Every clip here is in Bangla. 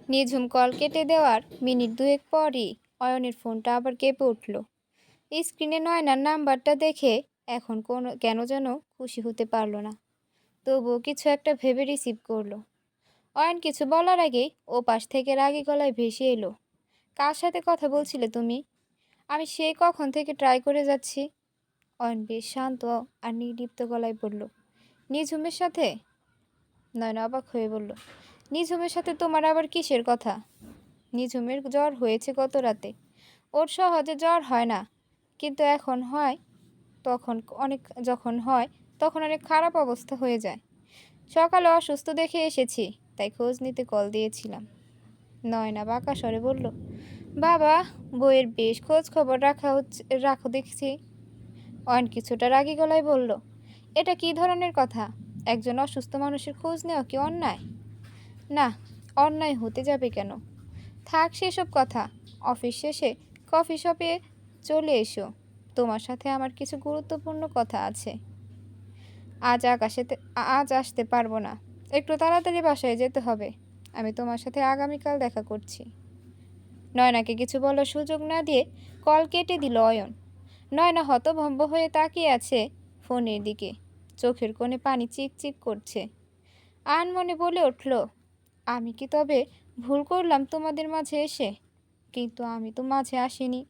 নিঝুম কল কেটে দেওয়ার মিনিট দুয়েক পরই অয়নের ফোনটা আবার কেঁপে উঠল। স্ক্রিনে নয়নার নাম্বারটা দেখে এখন কেন যেন খুশি হতে পারল না। তবুও কিছু একটা ভেবে রিসিভ করলো। অয়ন কিছু বলার আগেই ও পাশ থেকে রাগী গলায় ভেসে এলো, কার সাথে কথা বলছিলে তুমি? আমি সেই কখন থেকে ট্রাই করে যাচ্ছি। অয়ন বেশ শান্ত আর নির্লিপ্ত গলায় বলল, নিঝুমের সাথে। নয়না অবাক হয়ে বলল, নিঝুমের সাথে তোমার আবার কিসের কথা? নিঝুমের জ্বর হয়েছে গত রাতে। ওর সহজে জ্বর হয় না, কিন্তু এখন হয়। তখন অনেক যখন হয় তখন অনেক খারাপ অবস্থা হয়ে যায়। সকালে অসুস্থ দেখে এসেছি, তাই খোঁজ নিতে কল দিয়েছিলাম। নয়না বাঁকা স্বরে বলল, বাবা, বইয়ের বেশ খোঁজ খবর রাখো দেখছি। অয়ন কিছুটা রাগী গলায় বলল, এটা কি ধরনের কথা? একজন অসুস্থ মানুষের খোঁজ নেওয়া কি অন্যায়? না, অন্যায় হতে যাবে কেন? থাক সেসব কথা। অফিস শেষে কফি শপে চলে এসো, তোমার সাথে আমার কিছু গুরুত্বপূর্ণ কথা আছে। আজ আসতে পারবো না, একটু তাড়াতাড়ি বাসায় যেতে হবে। আমি তোমার সাথে আগামীকাল দেখা করছি। নয়নাকে কিছু বলার সুযোগ না দিয়ে কল কেটে দিল অয়ন। নয়না হতভম্ব হয়ে তাকিয়ে আছে ফোনের দিকে, চোখের কোণে পানি চিকচিক করছে। আনমনে বলে উঠল, আমি কি তবে ভুল করলাম তোমাদের মাঝে এসে? কিন্তু আমি তো মাঝে আসিনি।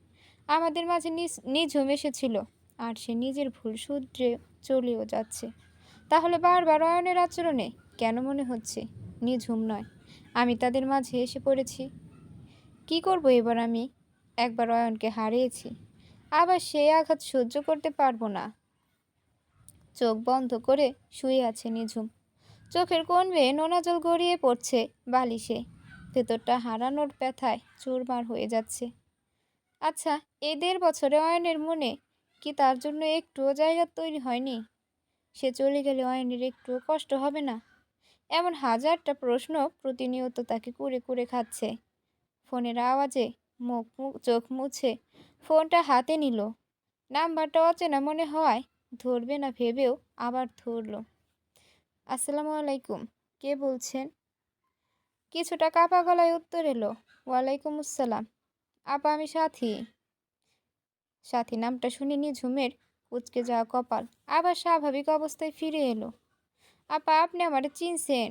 আমাদের মাঝে নিঝুম এসেছিল, আর সে নিজের ভুল শুধরে চলেও যাচ্ছে। তাহলে বারবার অয়নের আচরণে কেন মনে হচ্ছে নিঝুম নয়, আমি তাদের মাঝে এসে পড়েছি? কি করব এবার আমি? একবার অয়নকে হারিয়েছি, আবার সেই আঘাত সহ্য করতে পারবো না। চোখ বন্ধ করে শুয়ে আছে নিঝুম। চোখের কোণ বেয়ে নোনা জল গড়িয়ে পড়ছে বালিশে। ভেতরটা হারানোর ব্যথায় চুরমার হয়ে যাচ্ছে। আচ্ছা, এই 1.5 বছরে অয়নের মনে কি তার জন্য একটুও জায়গা তৈরি হয়নি? সে চলে গেলে অয়নের একটুও কষ্ট হবে না? এমন হাজারটা প্রশ্ন প্রতিনিয়ত তাকে কুরে কুরে খাচ্ছে। ফোনের আওয়াজে চোখ মুছে ফোনটা হাতে নিল। নাম্বারটা অচেনা মনে হওয়ায় ধরবে না ভেবেও আবার ধরল। আসসালামু আলাইকুম, কে বলছেন? কিছুটা কাঁপা গলায় উত্তর এলো, ওয়ালাইকুম আসসালাম। আপা, আমি সাথী। সাথী নামটা শুনে নিঝুমের কুঁচকে যাওয়া কপাল আবার স্বাভাবিক অবস্থায় ফিরে এলো। আপা, আপনি আমারে চিনছেন?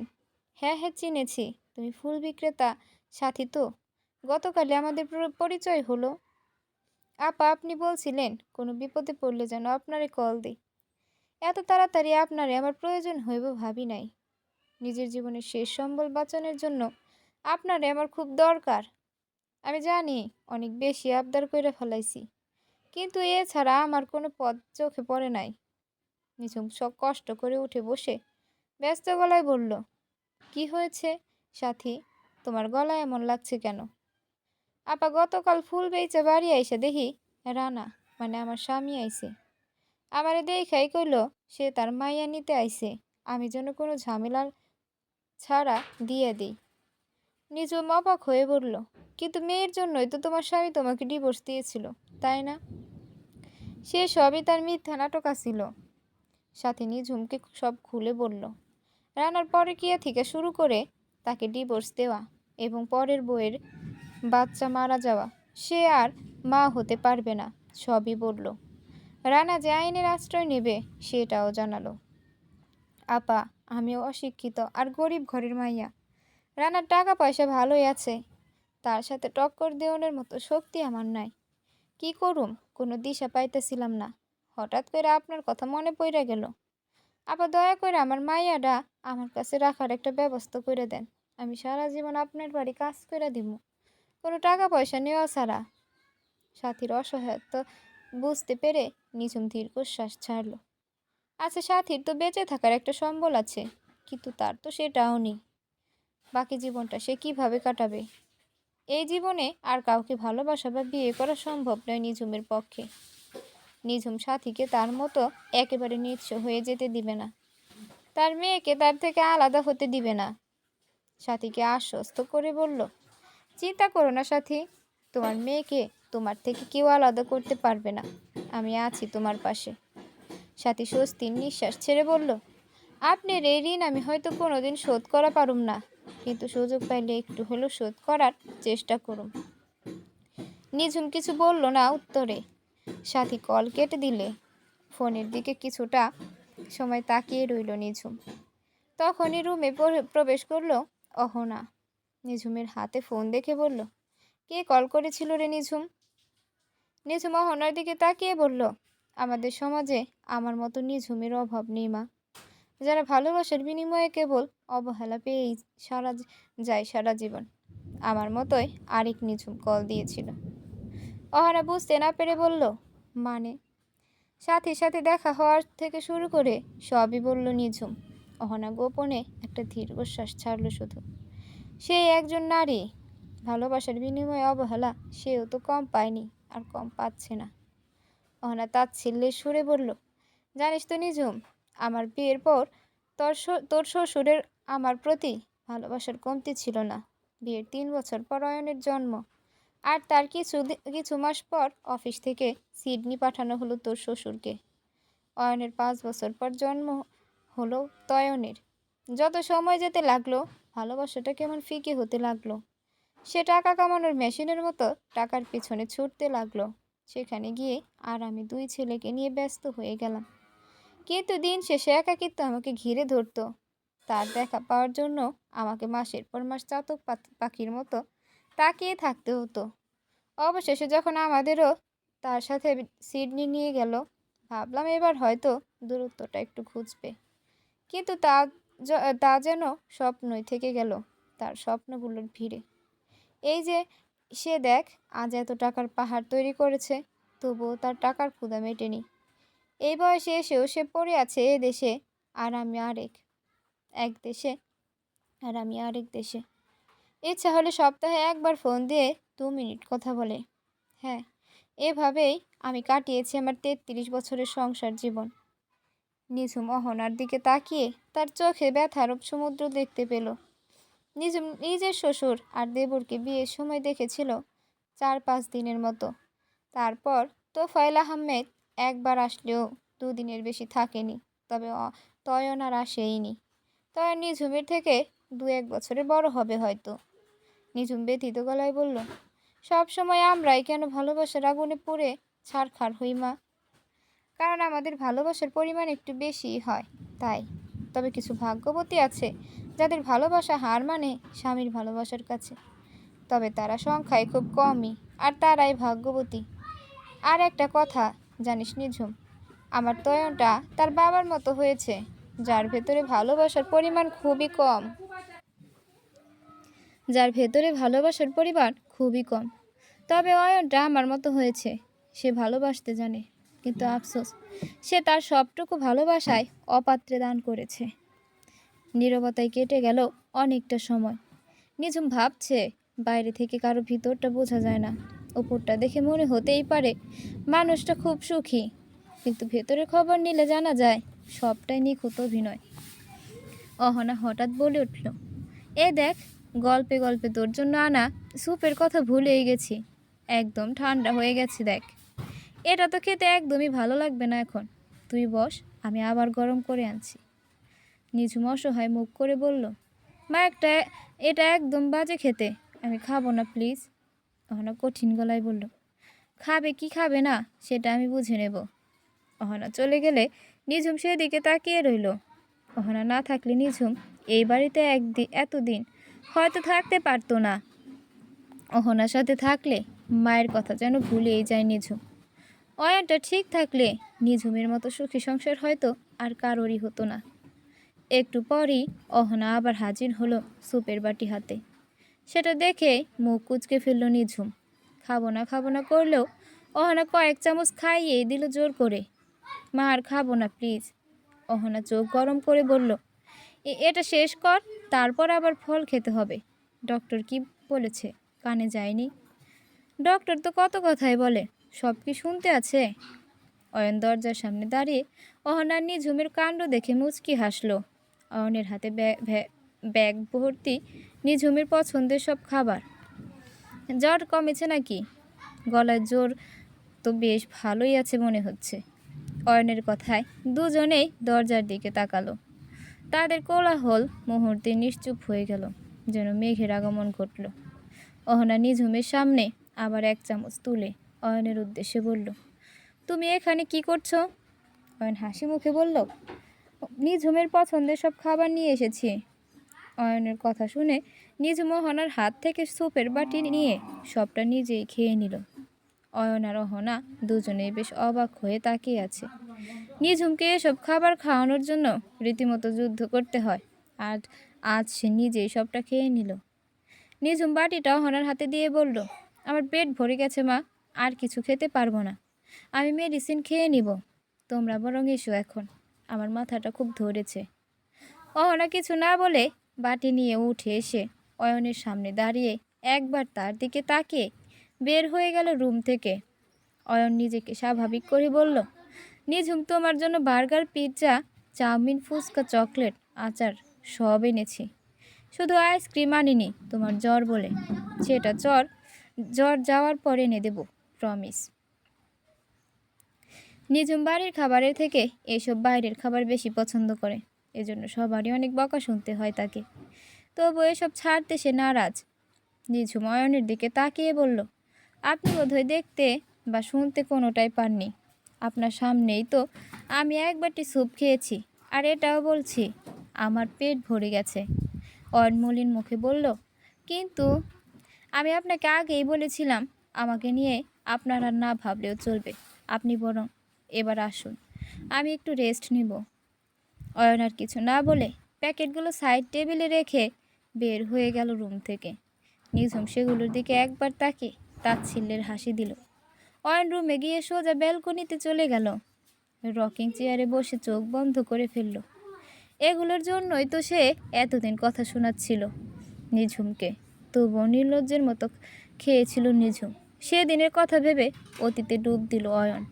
হ্যাঁ হ্যাঁ, চিনেছি। তুমি ফুল বিক্রেতা সাথী তো? গতকালই আমাদের পরিচয় হলো। আপা, আপনি বলছিলেন কোনো বিপদে পড়লে যেন আপনারে কল দিই। এত তাড়াতাড়ি আপনারে আমার প্রয়োজন হইব ভাবি নাই। নিজের জীবনের শেষ সম্বল বাঁচানোর জন্য আপনারে আমার খুব দরকার। আমি জানি অনেক বেশি আবদার কইরা ফেলাইছি, কিন্তু এছাড়া আমার কোনো পথ চোখে পড়ে নাই। নিঝুম সব কষ্ট করে উঠে বসে ব্যস্ত গলায় বলল, কি হয়েছে সাথী? তোমার গলায় এমন লাগছে কেন? আপা, গতকাল ফুল বেচে বাড়ি আইসা দেখি রানা, মানে আমার স্বামী আইছে। আমারে দেখাই কইল সে তার মাইয়া নিতে আইছে, আমি যেন কোনো ঝামেলা ছাড়া দিয়ে দিই। নিঝুম অবাক হয়ে বলল, কিন্তু মেয়ের জন্যই তো তোমার স্বামী তোমাকে ডিভোর্স দিয়েছিল, তাই না? সে সবই তার মিথ্যা নাটক আছিল। সাথী নিঝুমকে সব খুলে বলল। রানার পরকীয়া থেকে শুরু করে তাকে ডিভোর্স দেওয়া এবং পরের বউয়ের বাচ্চা মারা যাওয়া, সে আর মা হতে পারবে না, সবই বলল। রানা যে আইনের আশ্রয় নেবে সেটাও জানালো। আপা, আমিও অশিক্ষিত আর গরিব ঘরের মাইয়া। রানার টাকা পয়সা ভালোই আছে, তার সাথে টক্কর দেওয়ানোর মতো শক্তি আমার নাই। কি করুম, কোনো দিশা পাইতেছিলাম না। হঠাৎ করে আপনার কথা মনে পড়ে গেল। আপা, দয়া করে আমার মাইয়াডা আমার কাছে রাখার একটা ব্যবস্থা করে দেন। আমি সারা জীবন আপনার বাড়ি কাজ করে দিব, কোনো টাকা পয়সা নেওয়া ছাড়া। সাথীর অসহায়ত্ব বুঝতে পেরে নিঝুম দীর্ঘশ্বাস ছাড়ল। আচ্ছা, সাথীর তো বেঁচে থাকার একটা সম্বল আছে, কিন্তু তার তো সেটাও নেই। বাকি জীবনটা সে কিভাবে কাটাবে? এই জীবনে আর কাউকে ভালোবাসা বা বিয়ে করা সম্ভব নয় নিঝুমের পক্ষে। নিঝুম সাথীকে তার মতো একেবারে নিঃস্ব হয়ে যেতে দিবে না, তার মেয়েকে তার থেকে আলাদা হতে দিবে না। সাথীকে আশ্বস্ত করে বলল, চিন্তা করো না সাথী, তোমার মেয়েকে তোমার থেকে কেউ আলাদা করতে পারবে না। আমি আছি তোমার পাশে। সাথী স্বস্তির নিঃশ্বাস ছেড়ে বলল, আপনার এই ঋণ আমি হয়তো কোনোদিন শোধ করা পারুম না, কিন্তু সুযোগ পাইলে একটু হলেও শোধ করার চেষ্টা করুম। নিঝুম কিছু বলল না উত্তরে। সাথী কল কেটে দিলে ফোনের দিকে কিছুটা সময় তাকিয়ে রইল নিঝুম। তখনই রুমে প্রবেশ করলো অহনা। নিঝুমের হাতে ফোন দেখে বলল, কে কল করেছিল রে নিঝুম? নিঝুম অহনার দিকে তাকিয়ে বলল, আমাদের সমাজে আমার মতো নিঝুমের অভাব নেই মা। যারা ভালোবাসার বিনিময়ে কেবল অবহেলা পেয়েই যায় সারা জীবন। আমার মতোই আরেক নিঝুম কল দিয়েছিল। অহনা বুঝতে না পেরে বলল, মানে? সাথে সাথে দেখা হওয়ার থেকে শুরু করে সবই বলল নিঝুম। অহনা গোপনে একটা দীর্ঘশ্বাস ছাড়ল শুধু। সে একজন নারী, ভালোবাসার বিনিময়ে অবহেলা সেও তো কম পায়নি, আর কম পাচ্ছে না। অহনা তাচ্ছিল্যের সুরে বলল, জানিস তো নিঝুম, আমার বিয়ের পর তোর শ্বশুরের আমার প্রতি ভালোবাসার কমতি ছিল না। বিয়ের 3 বছর পর অয়নের জন্ম, আর তার কিছু মাস পর অফিস থেকে সিডনি পাঠানো হলো তোর শ্বশুরকে। অয়নের 5 বছর পর জন্ম হলো তয়নের। যত সময় যেতে লাগলো ভালোবাসাটা কেমন ফিকে হতে লাগলো। সে টাকা কামানোর মেশিনের মতো টাকার পিছনে ছুটতে লাগলো। সেখানে গিয়ে আর আমি 2 ছেলেকে নিয়ে ব্যস্ত হয়ে গেলাম। কিন্তু দিন শেষে একাকিত্ব আমাকে ঘিরে ধরতো। তার দেখা পাওয়ার জন্য আমাকে মাসের পর মাস চাতক পাখির মতো তাকিয়ে থাকতে হতো। অবশেষে যখন আমাদেরও তার সাথে সিডনি নিয়ে গেল, ভাবলাম এবার হয়তো দূরত্বটা একটু ঘুচবে। কিন্তু তা যেন স্বপ্নই থেকে গেল তার স্বপ্নগুলোর ভিড়ে। এই যে সে দেখ, আজ এত টাকার পাহাড় তৈরি করেছে, তবুও তার টাকার ক্ষুধা মেটেনি। এই বয়সে এসেও সে পড়ে আছে এ দেশে, আর আমি এক দেশে, আর আমি আরেক দেশে। ইচ্ছা হলে সপ্তাহে একবার ফোন দিয়ে 2 মিনিট কথা বলে। হ্যাঁ, এভাবেই আমি কাটিয়েছি আমার 33 বছরের সংসার জীবন। নিঝুম অহনার দিকে তাকিয়ে তার চোখে ব্যথার সমুদ্র দেখতে পেল। নিঝুম নিজের শ্বশুর আর দেবরকে বিয়ের সময় দেখেছিল 4-5 দিনের মতো। তারপর তোফায়েল আহমেদ একবার আসলেও 2 দিনের বেশি থাকেনি। তবে তয়ন আর আসেইনি। তয়ন নিঝুমের থেকে 2-1 বছরের বড় হবে হয়তো। নিঝুম ব্যথিত গলায় বলল, সব সময় আমরাই কেন ভালোবাসার আগুনে পুড়ে ছারখার হই মা? কারণ আমাদের ভালোবাসার পরিমাণ একটু বেশিই হয়, তাই। তবে কিছু ভাগ্যবতী আছে যাদের ভালোবাসা হার মানে স্বামীর ভালোবাসার কাছে। তবে তারা সংখ্যায় খুব কমই, আর তারাই ভাগ্যবতী। আর একটা কথা জানিস নিঝুম, আমার তয়নটা তার বাবার মতো হয়েছে, যার ভেতরে ভালোবাসার পরিমাণ খুবই কম। তবে অয়নটা আমার মতো হয়েছে। সে ভালোবাসতে জানে, কিন্তু আফসোস সে তার সবটুকু ভালোবাসায় অপাত্রে দান করেছে। নীরবতায় কেটে গেল অনেকটা সময়। নিঝুম ভাবছে, বাইরে থেকে কারো ভিতরটা বোঝা যায় না। উপরটা দেখে মনে হতেই পারে মানুষটা খুব সুখী, কিন্তু ভেতরের খবর নিলে জানা যায় সবটাই নিখুঁত অভিনয়। অহনা হঠাৎ বলে উঠল, এ দেখ, গল্পে গল্পে তোর জন্য আনা স্যুপের কথা ভুলেই গেছি। একদম ঠান্ডা হয়ে গেছে দেখ। এটা তো খেতে একদমই ভালো লাগবে না এখন। তুই বস, আমি আবার গরম করে আনছি। নিঝুম অসহায় মুখ করে বলল, মা, এটা একদম বাজে খেতে, আমি খাবো না প্লিজ। অহনা কঠিন গলায় বলল, খাবে কি খাবে না সেটা আমি বুঝে নেব। অহনা চলে গেলে নিঝুম সেদিকে তাকিয়ে রইল। অহনা না থাকলে নিঝুম এই বাড়িতে এতদিন হয়তো থাকতে পারতো না। অহনার সাথে থাকলে মায়ের কথা যেন ভুলেই যায় নিঝুম। অয়নটা ঠিক থাকলে নিঝুমের মতো সুখী সংসার হয়তো আর কারোরই হতো না। একটু পরই অহনা আবার হাজির হলো স্যুপের বাটি হাতে। সেটা দেখে মুখ কুঁচকে ফেলল নিঝুম। খাবো না করলেও অহনা কয়েক চামচ খাইয়েই দিল জোর করে। মা, আর খাবো না প্লিজ। অহনা চোখ গরম করে বলল, এটা শেষ কর, তারপর আবার ফল খেতে হবে। ডক্টর কি বলেছে কানে যায়নি? ডক্টর তো কত কথাই বলে, সব কি শুনতে আছে? অয়ন দরজার সামনে দাঁড়িয়ে অহনার নিঝুমের কাণ্ড দেখে মুচকি হাসলো। অয়নের হাতে ব্যাগ ভর্তি নিঝুমের পছন্দের সব খাবার। জ্বর কমেছে নাকি? গলায় জোর তো বেশ ভালোই আছে মনে হচ্ছে। অয়নের কথায় দুজনেই দরজার দিকে তাকালো। তাদের কোলাহল মুহূর্তে নিশ্চুপ হয়ে গেল। যেন মেঘের আগমন ঘটল। অহনা নিঝুমের সামনে আবার এক চামচ তুলে অয়নের উদ্দেশ্যে বলল, তুমি এখানে কি করছো? অয়ন হাসি মুখে বলল, নিঝুমের পছন্দের সব খাবার নিয়ে এসেছি। অয়নের কথা শুনে নিঝুম অহনার হাত থেকে স্যুপের বাটি নিয়ে সবটা নিজেই খেয়ে নিল। অয়ন আর অহনা দুজনেই বেশ অবাক হয়ে তাকিয়ে আছে। নিঝুমকে এসব খাবার খাওয়ানোর জন্য রীতিমতো যুদ্ধ করতে হয়, আর আজ সে নিজেই সবটা খেয়ে নিল। নিঝুম বাটিটা অহনার হাতে দিয়ে বলল, আমার পেট ভরে গেছে মা, আর কিছু খেতে পারবো না। আমি মেডিসিন খেয়ে নিব। তোমরা বরং এসো এখন, আমার মাথাটা খুব ধরেছে। অহনা কিছু না বলে বাটি নিয়ে উঠে এসে অয়নের সামনে দাঁড়িয়ে একবার তার দিকে তাকিয়ে বের হয়ে গেল রুম থেকে। অয়ন নিজেকে স্বাভাবিক করে বলল, নিঝুম, তোমার জন্য burger, pizza, chowmein, phuchka, chocolate, আচার সব এনেছি। শুধু আইসক্রিম আনিনি তোমার জ্বর বলে। সেটা জ্বর যাওয়ার পর এনে দেব, প্রমিস। নিঝুম বাড়ির খাবারের থেকে এসব বাইরের খাবার বেশি পছন্দ করে, এজন্য সবারই অনেক বকা শুনতে হয় তাকে। তবু এসব ছাড়তে সে নারাজ। নিঝুম অয়নের দিকে তাকিয়ে বলল, আপনি বোধহয় দেখতে বা শুনতে কোনোটাই পাননি। আপনার সামনেই তো আমি এক বাটি স্যুপ খেয়েছি, আর এটাও বলছি আমার পেট ভরে গেছে। অয়ন মলিন মুখে বলল, কিন্তু আমি আপনাকে আগেই বলেছিলাম আমাকে নিয়ে আপনার আর না ভাবলেও চলবে। আপনি বরং এবার আসুন, আমি একটু রেস্ট নিব। অয়ন আর কিছু না বলে প্যাকেটগুলো সাইড টেবিলে রেখে বের হয়ে গেল রুম থেকে। নিঝুম সেগুলোর দিকে একবার তাকে তাচ্ছিল্যের হাসি দিল। অয়ন রুমে গিয়ে সোজা ব্যালকনিতে চলে গেল। রকিং চেয়ারে বসে চোখ বন্ধ করে ফেলল। এগুলোর জন্যই তো সে এতদিন কথা শোনাচ্ছিল নিঝুমকে, তবুও নির্লজ্জের মতো খেয়েছিল নিঝুম। সেদিনের কথা ভেবে অতীতে ডুব দিল অয়ন।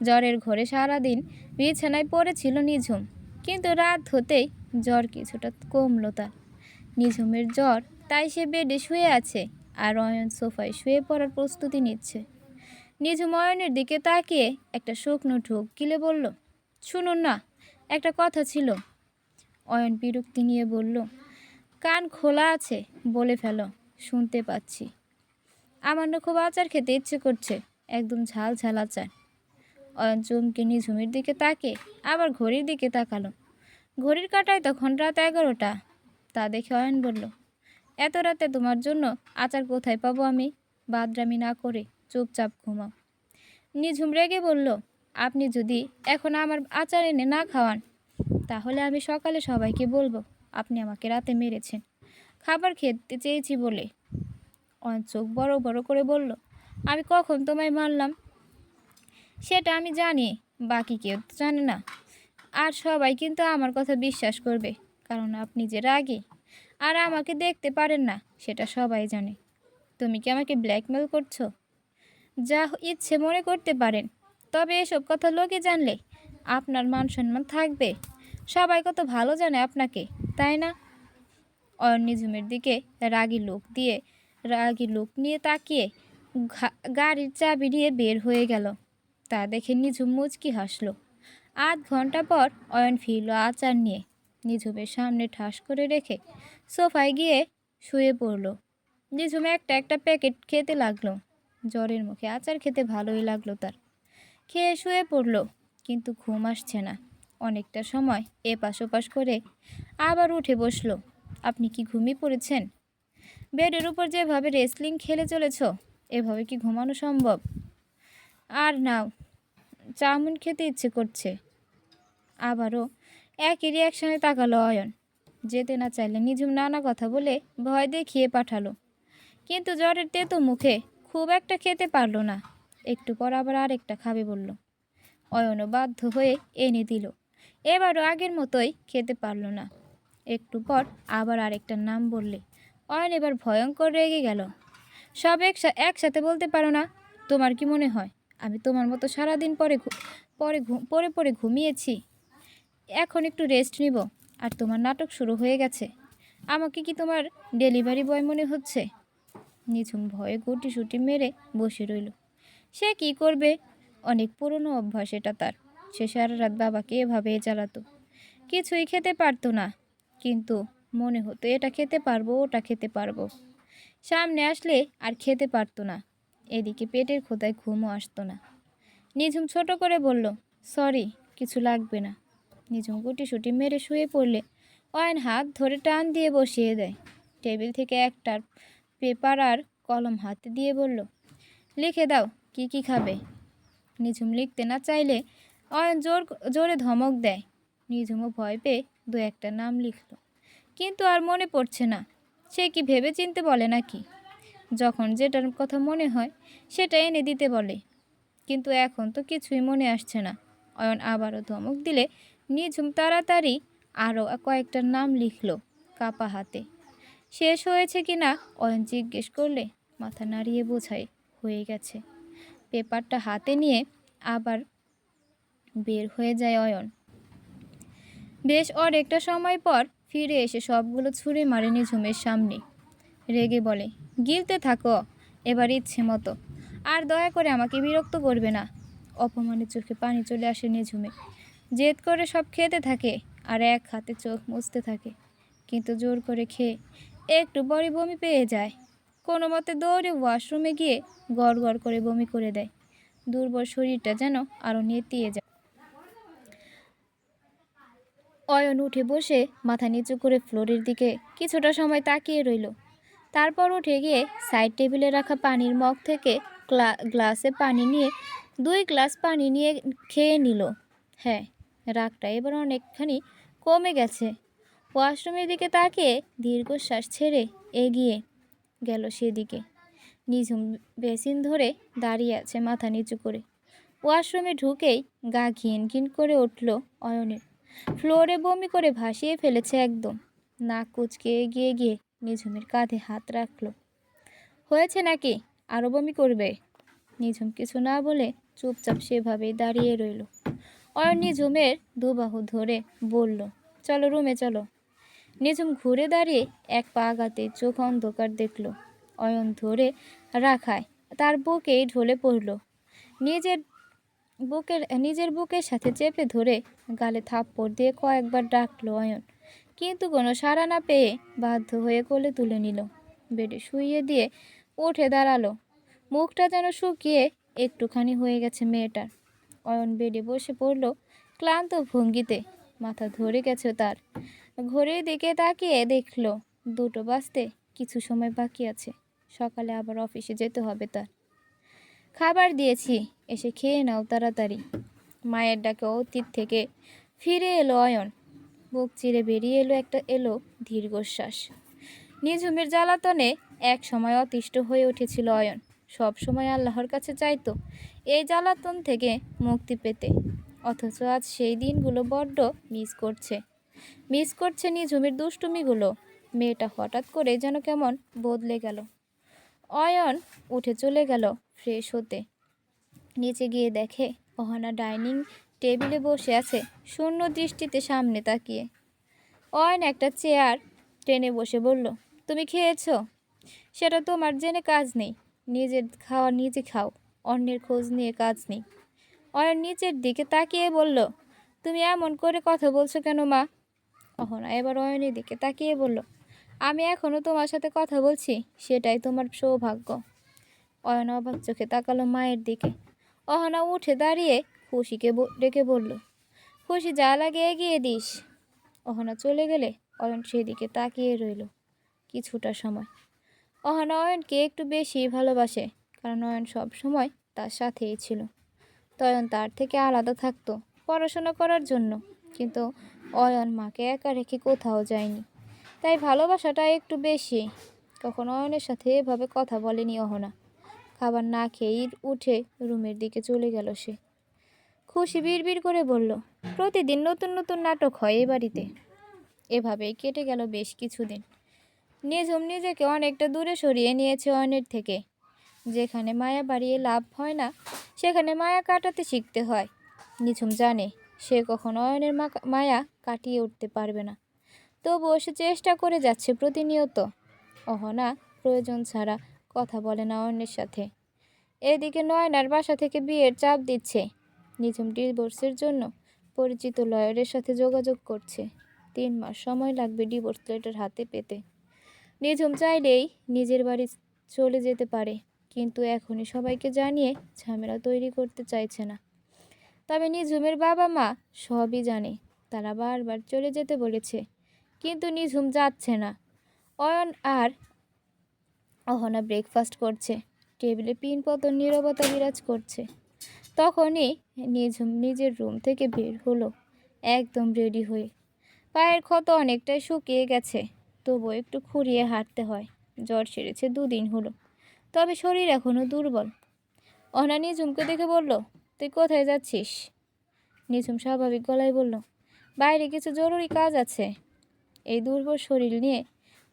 জ্বরের ঘরে সারাদিন বিছানায় পড়েছিল নিঝুম, কিন্তু রাত হতেই জ্বর কিছুটা কমল তার। নিঝুমের জ্বর, তাই সে বেডে শুয়ে আছে, আর অয়ন সোফায় শুয়ে পড়ার প্রস্তুতি নিচ্ছে। নিঝুম অয়নের দিকে তাকিয়ে একটা শুকনো ঢোক গিলে বলল, শুনুন না, একটা কথা ছিল। অয়ন বিরক্তি নিয়ে বলল, কান খোলা আছে, বলে ফেলো, শুনতে পাচ্ছি। আমার না খুব আচার খেতে ইচ্ছে করছে, একদম ঝাল ঝাল আচার। অয়ন চমকে নিঝুমের দিকে তাকে আবার ঘড়ির দিকে তাকালো। ঘড়ির কাঁটায় তখন রাত 11টা। তা দেখে অয়ন বলল, এত রাতে তোমার জন্য আচার কোথায় পাবো আমি? বাদরামি না করে চুপচাপ ঘুমাও। নিঝুম রেগে বলল, আপনি যদি এখন আমার আচার এনে না খাওয়ান, তাহলে আমি সকালে সবাইকে বলবো আপনি আমাকে রাতে মেরেছেন খাবার খেতে চেয়েছি বলে। অয়ন চোখ বড় বড় করে বলল, আমি কখন তোমায় মারলাম? সেটা আমি জানি, বাকি কেউ তো জানে না। আর সবাই কিন্তু আমার কথা বিশ্বাস করবে, কারণ আপনি যে রাগী আর আমাকে দেখতে পারেন না সেটা সবাই জানে। তুমি কি আমাকে ব্ল্যাকমেল করছো? যা ইচ্ছে মনে করতে পারেন, তবে এসব কথা লোকে জানলে আপনার মান সম্মান থাকবে? সবাই কত ভালো জানে আপনাকে, তাই না? অয়ন নিঝুমের দিকে রাগী লোক নিয়ে তাকিয়ে গাড়ির চাবি নিয়ে বের হয়ে গেল। তা দেখে নিঝুম মুচকি হাসল। আধ ঘন্টা পর অয়ন ফিরল আচার নিয়ে। নিঝুমের সামনে ঠাস করে রেখে সোফায় গিয়ে শুয়ে পড়ল। নিঝুম একটা একটা প্যাকেট খেতে লাগলো। জ্বরের মুখে আচার খেতে ভালোই লাগলো তার। খেয়ে শুয়ে পড়ল, কিন্তু ঘুম আসছে না। অনেকটা সময় এপাশ ওপাশ করে আবার উঠে বসলো। আপনি কি ঘুমিয়ে পড়েছেন? বেডের উপর যেভাবে রেসলিং খেলে চলেছ, এভাবে কি ঘুমানো সম্ভব? আর নাও, চাউমিন খেতে ইচ্ছে করছে। আবারও একই রিয়াকশানে তাকালো অয়ন। যেতে না চাইলে নিঝুম নানা কথা বলে ভয় দেখিয়ে পাঠালো, কিন্তু জ্বরের তেতো মুখে খুব একটা খেতে পারলো না। একটু পর আবার আরেকটা খাবে বলল। অয়নও বাধ্য হয়ে এনে দিল। এবারও আগের মতোই খেতে পারলো না। একটু পর আবার আরেকটার নাম বললে অয়ন এবার ভয়ঙ্কর রেগে গেল। সব একসাথে বলতে পারো না? তোমার কি মনে হয় আমি তোমার মতো সারাদিন পরে ঘুমিয়েছি? এখন একটু রেস্ট নিব, আর তোমার নাটক শুরু হয়ে গেছে। আমাকে কি তোমার ডেলিভারি বয় মনে হচ্ছে? নিঝুম ভয়ে গুটিসুটি মেরে বসে রইল। সে কি করবে? অনেক পুরনো অভ্যাস এটা তার। সে সারা রাত বাবাকে এভাবেই চালাতো। কিছুই খেতে পারতো না, কিন্তু মনে হতো এটা খেতে পারবো, ওটা খেতে পারবো। সামনে আসলে আর খেতে পারতো না। এদিকে পেটের ক্ষুধায় ঘুমও আসতো না। নিঝুম ছোট করে বলল, সরি, কিছু লাগবে না। নিঝুম গুটিসুটি মেরে শুয়ে পড়লে অয়ন হাত ধরে টান দিয়ে বসিয়ে দেয়। টেবিল থেকে একটার পেপার আর কলম হাতে দিয়ে বলল, লিখে দাও কি কি খাবে। নিঝুম লিখতে না চাইলে অয়ন জোরে ধমক দেয়। নিঝুমও ভয় পেয়ে দু একটা নাম লিখল, কিন্তু আর মনে পড়ছে না। সে কি ভেবে চিনতে বলে নাকি? যখন যেটার কথা মনে হয় সেটা এনে দিতে বলে, কিন্তু এখন তো কিছুই মনে আসছে না। অয়ন আবারও ধমক দিলে নিঝুম তাড়াতাড়ি আরও কয়েকটা নাম লিখল কাপা হাতে। শেষ হয়েছে কি না অয়ন জিজ্ঞেস করলে মাথা নাড়িয়ে বোঝায় হয়ে গেছে। পেপারটা হাতে নিয়ে আবার বের হয়ে যায় অয়ন। বেশ অনেকটা সময় পর ফিরে এসে সবগুলো ছুঁড়ে মারে নিঝুমের সামনে। রেগে বলে, গিলতে থাকো এবার ইচ্ছে মতো, আর দয়া করে আমাকে বিরক্ত করবে না। অপমানের চোখে পানি চলে আসে নিঝুমে। জেদ করে সব খেতে থাকে আর এক হাতে চোখ মুছতে থাকে, কিন্তু জোর করে খেয়ে একটু বড়ি বমি পেয়ে যায়। কোনো মতে দৌড়ে ওয়াশরুমে গিয়ে গড় গড় করে বমি করে দেয়। দুর্বল শরীরটা যেন আরও নেতিয়ে যায়। অয়ন উঠে বসে মাথা নিচু করে ফ্লোরের দিকে কিছুটা সময় তাকিয়ে রইল। তারপর উঠে গিয়ে সাইড টেবিলে রাখা পানির মগ থেকে গ্লাসে পানি নিয়ে 2 গ্লাস পানি নিয়ে খেয়ে নিল। হ্যাঁ, রাগটা এবার অনেকখানি কমে গেছে। ওয়াশরুমের দিকে তাকিয়ে দীর্ঘশ্বাস ছেড়ে এগিয়ে গেল সেদিকে। নিঝুম বেসিন ধরে দাঁড়িয়ে আছে মাথা নিচু করে। ওয়াশরুমে ঢুকেই গা ঘিন ঘিন করে উঠল অয়নের। ফ্লোরে বমি করে ভাসিয়ে ফেলেছে একদম। নাক কুচকে এগিয়ে গিয়ে নিঝুমের কাঁধে হাত রাখল। হয়েছে নাকি? আরও বমি করবে? নিঝুম কিছু না বলে চুপচাপ সেভাবেই দাঁড়িয়ে রইল। অয়ন নিঝুমের দুবাহু ধরে বলল, চলো রুমে চলো। নিঝুম ঘুরে দাঁড়িয়ে এক পা আগাতে চোখ অন্ধকার দেখল। অয়ন ধরে রাখায় তার বুকেই ঢলে পড়ল। নিজের বুকের সাথে চেপে ধরে গালে থাপ্পড় দিয়ে কয়েকবার ডাকলো অয়ন, কিন্তু কোনো সাড়া না পেয়ে বাধ্য হয়ে কোলে তুলে নিল। বেডে শুইয়ে দিয়ে উঠে দাঁড়ালো। মুখটা যেন শুকিয়ে একটুখানি হয়ে গেছে মেয়েটার। অয়ন বেডে বসে পড়ল ক্লান্ত ভঙ্গিতে। মাথা ধরে গেছে তার। ঘড়ির দিকে তাকিয়ে দেখল 2টো বাজতে কিছু সময় বাকি আছে। সকালে আবার অফিসে যেতে হবে তার। খাবার দিয়েছি, এসে খেয়ে নাও তাড়াতাড়ি। মায়ের ডাকে অতীত থেকে ফিরে এলো অয়ন। বুক চিরে বেরিয়ে এলো দীর্ঘশ্বাস। নিঝুমের জ্বালাতনে এক সময় অতিষ্ঠ হয়ে উঠেছিল অয়ন। সব সময় আল্লাহর কাছে চাইতো এই জ্বালাতন থেকে মুক্তি পেতে, অথচ আজ সেই দিনগুলো বড্ড মিস করছে নিঝুমের দুষ্টুমিগুলো। মেয়েটা হঠাৎ করে যেন কেমন বদলে গেল। অয়ন উঠে চলে গেল ফ্রেশ হতে। নিচে গিয়ে দেখে অহনা ডাইনিং টেবিলে বসে আছে শূন্য দৃষ্টিতে সামনে তাকিয়ে। অয়ন একটা চেয়ার টেনে বসে বলল, তুমি খেয়েছো? সেটা তোমার জেনে কাজ নেই। নিজের খাওয়া নিজে খাও, অন্যের খোঁজ নিয়ে কাজ নেই। অয়ন নিচের দিকে তাকিয়ে বলল, তুমি এমন করে কথা বলছো কেন মা? অহনা এবার অয়নের দিকে তাকিয়ে বলল, আমি এখনও তোমার সাথে কথা বলছি, সেটাই তোমার সৌভাগ্য। অয়ন অবাক চোখে তাকালো মায়ের দিকে। অহনা উঠে দাঁড়িয়ে খুশিকে ডেকে বলল, খুশি যা লাগে এগিয়ে দিস। অহনা চলে গেলে অয়ন সেদিকে তাকিয়ে রইল কিছুটা সময়। অহনা অয়নকে একটু বেশি ভালোবাসে, কারণ অয়ন সব সময় তার সাথেই ছিল। অয়ন তার থেকে আলাদা থাকতো পড়াশোনা করার জন্য, কিন্তু অয়ন মাকে একা রেখে কোথাও যায়নি, তাই ভালোবাসাটা একটু বেশি। কখনো অয়নের সাথে এভাবে কথা বলেনি অহনা। খাবার না খেয়েই উঠে রুমের দিকে চলে গেল সে। খুশি বিড়বিড় করে বলল, প্রতিদিন নতুন নতুন নাটক হয় এ বাড়িতে। এভাবেই কেটে গেল বেশ কিছুদিন। নিঝুম নিজেকে অনেকটা দূরে সরিয়ে নিয়েছে অয়নের থেকে। যেখানে মায়া বাড়িয়ে লাভ হয় না, সেখানে মায়া কাটাতে শিখতে হয়। নিঝুম জানে সে কখনো অয়নের মায়া কাটিয়ে উঠতে পারবে না, তবুও সে চেষ্টা করে যাচ্ছে প্রতিনিয়ত। অহনা প্রয়োজন ছাড়া কথা বলে না অয়নের সাথে। এদিকে নয়নার বাসা থেকে বিয়ের চাপ দিচ্ছে। নিঝুম ডিভোর্সের জন্য পরিচিত লয়ারের সাথে যোগাযোগ করছে। 3 মাস সময় লাগবে ডিভোর্স লেটার হাতে পেতে। নিঝুম চাইলেই নিজের বাড়ি চলে যেতে পারে, কিন্তু এখনই সবাইকে জানিয়ে ঝামেলা তৈরি করতে চাইছে না। তবে নিঝুমের বাবা মা সবই জানে, তারা বারবার চলে যেতে বলেছে, কিন্তু নিঝুম যাচ্ছে না। অয়ন আর অহনা ব্রেকফাস্ট করছে, টেবিলে পিনপতন নীরবতা বিরাজ করছে। তখনই নিঝুম নিজের রুম থেকে বের হলো, একদম রেডি হয়ে। পায়ের ক্ষত অনেকটাই শুকিয়ে গেছে, তবুও একটু খুঁড়িয়ে হাঁটতে হয়। জ্বর সেরেছে 2 দিন হলো, তবে শরীর এখনও দুর্বল। অহনা নিঝুমকে দেখে বলল, তুই কোথায় যাচ্ছিস? নিঝুম স্বাভাবিক গলায় বলল, বাইরে কিছু জরুরি কাজ আছে। এই দুর্বল শরীর নিয়ে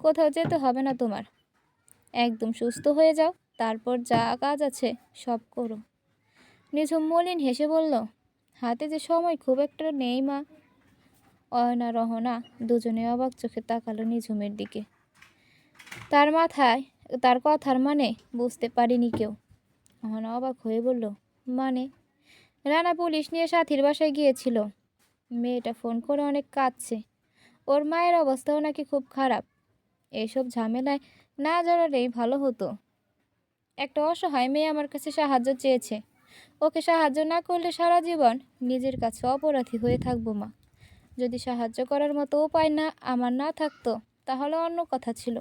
কোথাও যেতে হবে না তোমার। একদম সুস্থ হয়ে যাও, তারপর যা কাজ আছে সব করো। নিঝুম মলিন হেসে বলল, হাতে যে সময় খুব একটা নেই মা। অয়না রহনা দুজনে অবাক চোখে তাকালো নিঝুমের দিকে। তার কথার মানে বুঝতে পারেনি কেউ। অহনা অবাক হয়ে বলল, মানে? রানা পুলিশ নিয়ে সাথীর বাসায় গিয়েছিল। মেয়েটা ফোন করে অনেক কাঁদছে, ওর মায়ের অবস্থাও নাকি খুব খারাপ। এইসব ঝামেলায় না জড়ালেই ভালো হতো। একটা অসহায় মেয়ে আমার কাছে সাহায্য চেয়েছে, ওকে সাহায্য না করলে সারা জীবন নিজের কাছে অপরাধী হয়ে থাকবো মা। যদি সাহায্য করার মতো উপায় আমার না থাকতো তাহলে অন্য কথা ছিল,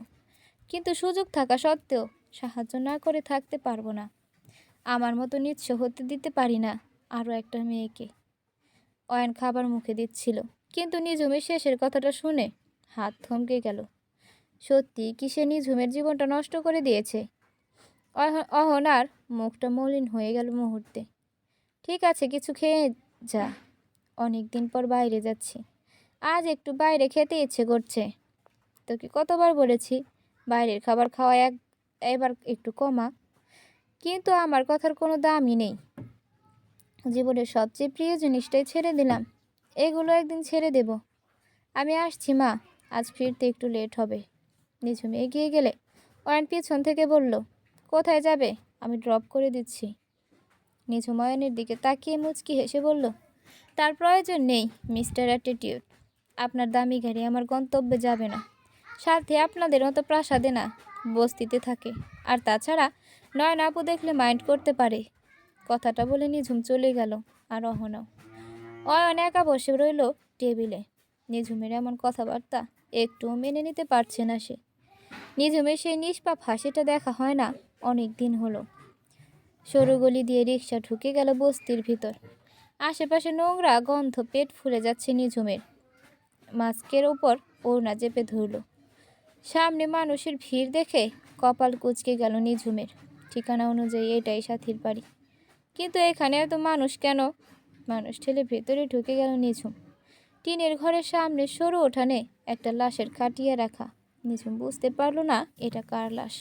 কিন্তু সুযোগ থাকা সত্ত্বেও সাহায্য না করে থাকতে পারবো না। আমার মতো নিঃস্ব হতে দিতে পারি না আরও একটা মেয়েকে। অয়ন খাবার মুখে দিচ্ছিল, কিন্তু নিঝুমের শেষের কথাটা শুনে হাত থমকে গেল। সত্যি কি সে নিঝুমের জীবনটা নষ্ট করে দিয়েছে? অহনার মুখটা মলিন হয়ে গেল মুহূর্তে। ঠিক আছে, কিছু খেয়ে যা, অনেক দিন পর বাইরে যাচ্ছি, আজ একটু বাইরে খেতে ইচ্ছে করছে। তোকে কতবার বলেছি বাইরের খাবার খাওয়া এবার একটু কমা, কিন্তু আমার কথার কোনো দামই নেই। জীবনের সবচেয়ে প্রিয় জিনিসটাই ছেড়ে দিলাম, এগুলো একদিন ছেড়ে দেব। আমি আসছি মা, আজ ফিরতে একটু লেট হবে। নিঝুম এগিয়ে গেলে অয়ন পিছন থেকে বলল, কোথায় যাবে? আমি ড্রপ করে দিচ্ছি। নিঝুম অয়নের দিকে তাকিয়ে মুচকি হেসে বলল, তার প্রয়োজন নেই মিস্টার অ্যাটিটিউড। আপনার দামি গাড়ি আমার গন্তব্যে যাবে না, সাথে আপনাদের মতো প্রাসাদে না, বস্তিতে থাকে। আর তাছাড়া নয়না আপু দেখলে মাইন্ড করতে পারে। কথাটা বলে নিঝুম চলে গেল, আর অহনাও। অয়ন একা বসে রইল টেবিলে। নিঝুমের এমন কথাবার্তা একটুও মেনে নিতে পারছে না সে। নিঝুমের সেই নিষ্পাপ হাসিটা দেখা হয় না অনেক দিন হলো। সরু গলি দিয়ে রিক্সা ঢুকে গেল বস্তির ভিতর। আশেপাশে নোংরা গন্ধ পেট ফুলে যাচ্ছে নিঝুমের। মাস্কের ওপর ওড়না চেপে ধরল। সামনে মানুষের ভিড় দেখে কপাল কুঁচকে গেল নিঝুমের। ঠিকানা অনুযায়ী এটাই সাথীর বাড়ি, কিন্তু এখানে এত মানুষ কেন? মানুষ ঠেলে ভেতরে ঢুকে গেল নিঝুম। টিনের ঘরের সামনে সরু উঠানে একটা লাশের খাটিয়ে রাখা। নিঝুম বুঝতে পারল না এটা কার লাশ।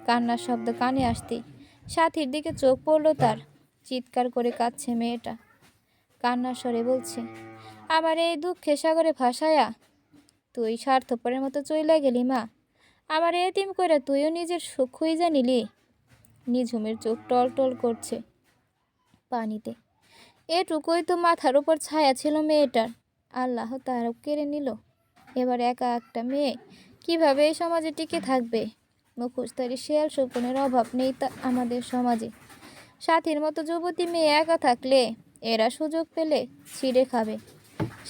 কান্নার শব্দ কানে আসতেই সাথীর দিকে চোখ পড়ল তার। চিৎকার করে কাঁদছে মেয়েটা, কান্নার স্বরে বলছে, আমার এই দুঃখে সাগরে ভাসায়া তুই স্বার্থপরের মতো চইলা গেলি মা। আমার এতিম কইরা তুইও নিজের সুখ খুঁজা নিলি। নিঝুমের চোখ টল টল করছে পানিতে। এটুকুই তো মাথার উপর ছায়া ছিল মেয়েটার, আল্লাহ তারও কেড়ে নিল। এবার একা একটা মেয়ে কিভাবে এই সমাজে টিকে থাকবে? মুখোশধারী শেয়াল শকুনের অভাব নেই তা আমাদের সমাজে। সাথীর মতো যুবতী মেয়ে একা থাকলে এরা সুযোগ পেলে ছিঁড়ে খাবে।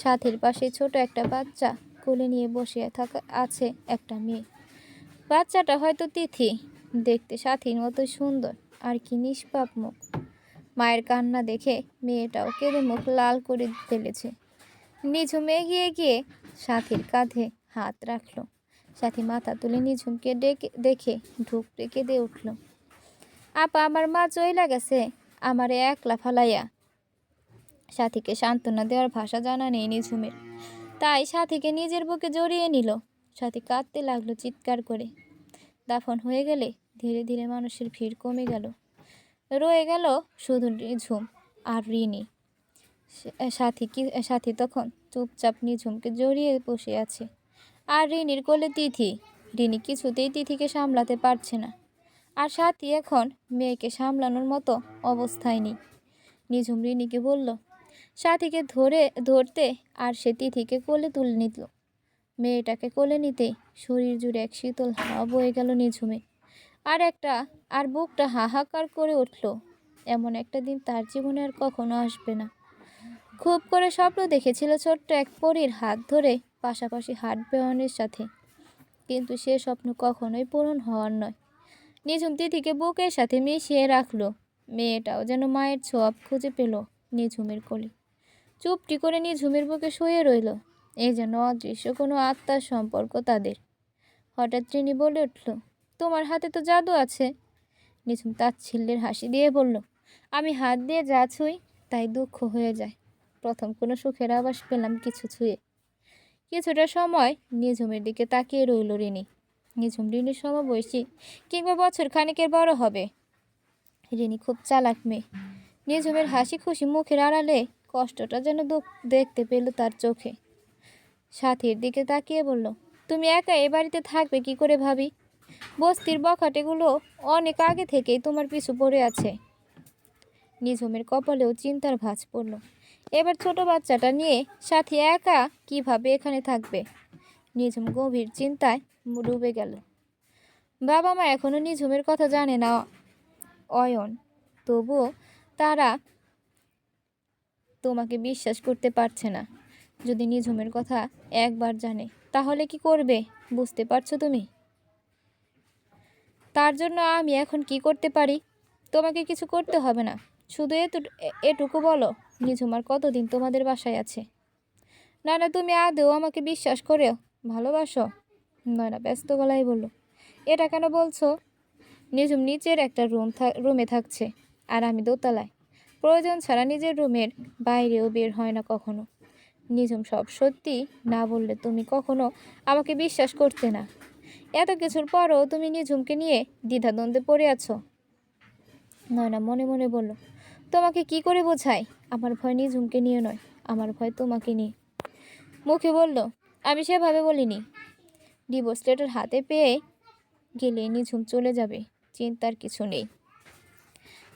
সাথীর পাশে ছোট একটা বাচ্চা কোলে নিয়ে বসে আছে একটা মেয়ে। বাচ্চাটা হয়তো তিথি, দেখতে সাথীর মতো সুন্দর, আর কি নিষ্পাপ মুখ। মায়ের কান্না দেখে মেয়েটাও কেঁদে মুখ লাল করে ফেলেছে। নিঝুম এগিয়ে গিয়ে সাথীর কাঁধে হাত রাখল। সাথী মাথা তুলে নিঝুমকে দেখে ঢুকরে কেঁদে উঠল। আপা, আমার মা চইলা গেছে আমারে একলা ফালাইয়া। সাথীকে সান্ত্বনা দেওয়ার ভাষা জানা নেই নিঝুমের, তাই সাথীকে নিজের বুকে জড়িয়ে নিল। সাথী কাঁদতে লাগলো চিৎকার করে। দাফন হয়ে গেলে ধীরে ধীরে মানুষের ভিড় কমে গেল। রয়ে গেল শুধু নিঝুম আর রিনি। সাথী তখন চুপচাপ নিঝুমকে জড়িয়ে বসে আছে, আর রিনির কোলে তিথি। রিনি কিছুতেই তিথিকে সামলাতে পারছে না, আর সাথী এখন মেয়েকে সামলানোর মতো অবস্থায় নেই। নিঝুম রিনিকে বলল, সাথীকে ধরতে আর সে তিথিকে কোলে তুলে নিত। মেয়েটাকে কোলে নিতেই শরীর জুড়ে এক শীতল হাওয়া বয়ে গেল নিঝুমে। আর বুকটা হাহাকার করে উঠল। এমন একটা দিন তার জীবনে আর কখনো আসবে না। খুব করে স্বপ্ন দেখেছিল ছোট্ট এক পরীর হাত ধরে পাশাপাশি হাঁটবে অয়নের সাথে, কিন্তু সে স্বপ্ন কখনোই পূরণ হওয়ার নয়। নিঝুম তিথিকে বুকের সাথে মিশিয়ে রাখলো। মেয়েটাও যেন মায়ের ছোঁয়া খুঁজে পেল নিঝুমের কোলে। চুপটি করে নিঝুমের বুকে শুয়ে রইল। এই যেন অদৃশ্য কোনো আত্মার সম্পর্ক তাদের। হঠাৎ ট্রিনি বলে উঠল, তোমার হাতে তো জাদু আছে। নিঝুম তাচ্ছিল্যের হাসি দিয়ে বলল, আমি হাত দিয়ে যা ছুঁই তাই দুঃখ হয়ে যায়। প্রথম কোনো সুখের আভাস পেলাম কিছু ছুঁয়ে। কিছুটা সময় নিঝুমের দিকে তাকিয়ে রইল রিনি। নিঝুম রিনির সমবয়সী কিংবা বছর খানিকের বড় হবে। রিনি খুব চালাক মেয়ে। নিঝুমের হাসি খুশি মুখের আড়ালে কষ্টটা যেন দেখতে পেল তার চোখে। সাথীর দিকে তাকিয়ে বলল, তুমি একা এ বাড়িতে থাকবে কি করে ভাবি? বস্তির বখাটেগুলো অনেক আগে থেকেই তোমার পিছু পড়ে আছে। নিঝুমের কপালেও চিন্তার ভাঁজ পড়ল। এবার ছোট বাচ্চাটা নিয়ে সাথী একা কিভাবে এখানে থাকবে? নিঝুম গভীর চিন্তায় ডুবে গেল। বাবা মা এখনো নিঝুমের কথা জানে না অয়ন, তবুও তারা তোমাকে বিশ্বাস করতে পারছে না। যদি নিঝুমের কথা একবার জানে তাহলে কি করবে বুঝতে পারছো তুমি? তার জন্য আমি এখন কি করতে পারি? তোমাকে কিছু করতে হবে না, শুধু এটুকু বলো নিঝুম আর কতদিন তোমাদের বাসায় আছে? না তুমি আদৌ আমাকে বিশ্বাস করে ভালোবাসো? নয়না ব্যস্ত গলায় বলল, এটা কেন বলছো? নিঝুম নিচের একটা রুমে থাকছে আর আমি দোতলায়। প্রয়োজন ছাড়া নিজের রুমের বাইরেও বের হয় না কখনো। নিঝুম সব সত্যি না বললে তুমি কখনো আমাকে বিশ্বাস করতে না। এত কিছুর পরও তুমি নিঝুমকে নিয়ে দ্বিধাদ্বন্দ্বে পড়ে আছো। নয়না মনে মনে বলল, তোমাকে কি করে বোঝাই? আমার ভয় নিঝুমকে নিয়ে নয়, আমার ভয় তোমাকে নিয়ে। মুখে বলল, আমি সেভাবে বলিনি। ডিভোর্স লেটার হাতে পেয়ে গেলে নিঝুম চলে যাবে, চিন্তার কিছু নেই।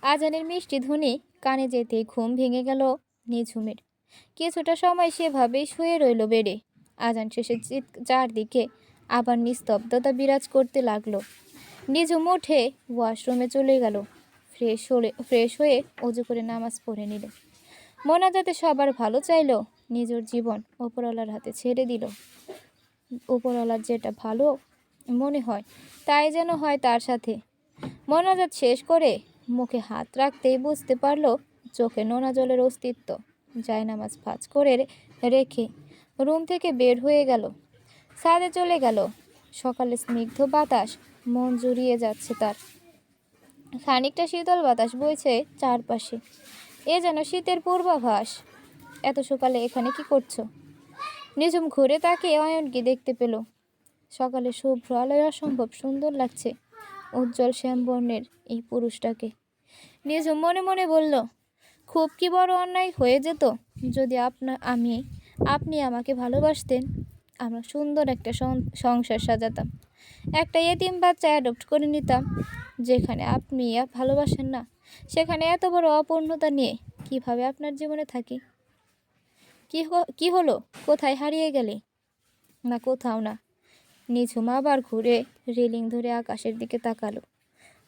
আজানের মিষ্টি ধ্বনি কানে যেতেই ঘুম ভেঙে গেল নিঝুমের। কিছুটা সময় সেভাবেই শুয়ে রইল বেডে। আজান শেষে চারদিকে আবার নিস্তব্ধতা বিরাজ করতে লাগলো। নিঝুম উঠে ওয়াশরুমে চলে গেল। ফ্রেশ হয়ে অজু করে নামাজ পড়ে নিল। মোনাজাতে সবার ভালো চাইল, নিজের জীবন ওপরওয়ালার হাতে ছেড়ে দিল। ওপরওয়ালার যেটা ভালো মনে হয় তাই যেন হয় তার সাথে। মোনাজাত শেষ করে মুখে হাত রাখতেই বুঝতে পারল চোখে নোনা জলের অস্তিত্ব। জায়নামাজ ভাঁজ করে রেখে রুম থেকে বের হয়ে গেল। ছাদে চলে গেল। সকালে স্নিগ্ধ বাতাস মন জুড়িয়ে যাচ্ছে তার। খানিকটা শীতল বাতাস বইছে চারপাশে। এ যেন শীতের পূর্বাভাস। এত সকালে এখানে কি করছো? নিঝুম ঘুরে তাকিয়ে অয়নকে দেখতে পেল। সকালে শুভ্র আলোয় অসম্ভব সুন্দর লাগছে উজ্জ্বল শ্যামবর্ণের এই পুরুষটাকে। নিঝুম মনে মনে বলল, খুব কি বড় অন্যায় হয়ে যেত যদি আপনি আমাকে ভালোবাসতেন। আমরা সুন্দর একটা সংসার সাজাতাম, একটা এতিম বাচ্চা অ্যাডপ্ট করে নিতাম। যেখানে আপনি ভালোবাসেন না সেখানে এত বড় অপূর্ণতা নিয়ে কিভাবে আপনার জীবনে থাকি? কি হলো? কোথায় হারিয়ে গেলে? না, কোথাও না। নিঝুম আবার ঘুরে রেলিং ধরে আকাশের দিকে তাকালো।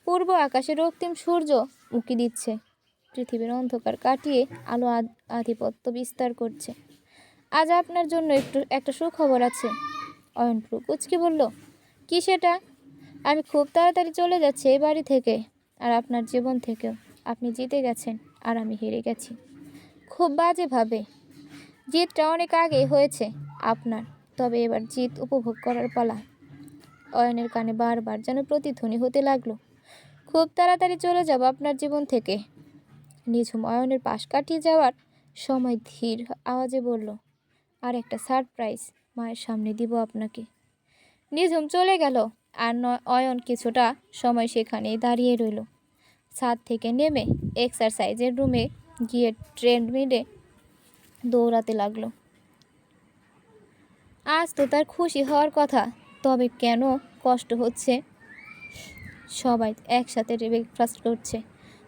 পূর্ব আকাশে রক্তিম সূর্য উঁকি দিচ্ছে। পৃথিবীর অন্ধকার কাটিয়ে আলো আধিপত্য বিস্তার করছে। আজ আপনার জন্য একটা সুখবর আছে। অয়ন ভ্রু কুঁচকে বলল, কি সেটা? আমি খুব তাড়াতাড়ি চলে যাচ্ছি এই বাড়ি থেকে, আর আপনার জীবন থেকেও। আপনি জিতে গেছেন আর আমি হেরে গেছি, খুব বাজেভাবে। জিতটা অনেক আগেই হয়েছে আপনার, তবে এবার জিত উপভোগ করার পালা। অয়নের কানে বারবার যেন প্রতিধ্বনি হতে লাগলো, খুব তাড়াতাড়ি চলে যাব আপনার জীবন থেকে। নিঝুম অয়নের পাশ কাটিয়ে যাওয়ার সময় ধীর আওয়াজে বলল, আর একটা সারপ্রাইজ মায়ের সামনে দিব আপনাকে। নিঝুম চলে গেল আর অয়ন কিছুটা সময় সেখানেই দাঁড়িয়ে রইল। ছাদ থেকে নেমে এক্সারসাইজের রুমে গিয়ে ট্রেডমিলে দৌড়াতে লাগলো। আজ তো তার খুশি হওয়ার কথা, তবে কেন কষ্ট হচ্ছে? সবাই একসাথে ব্রেকফাস্ট করছে।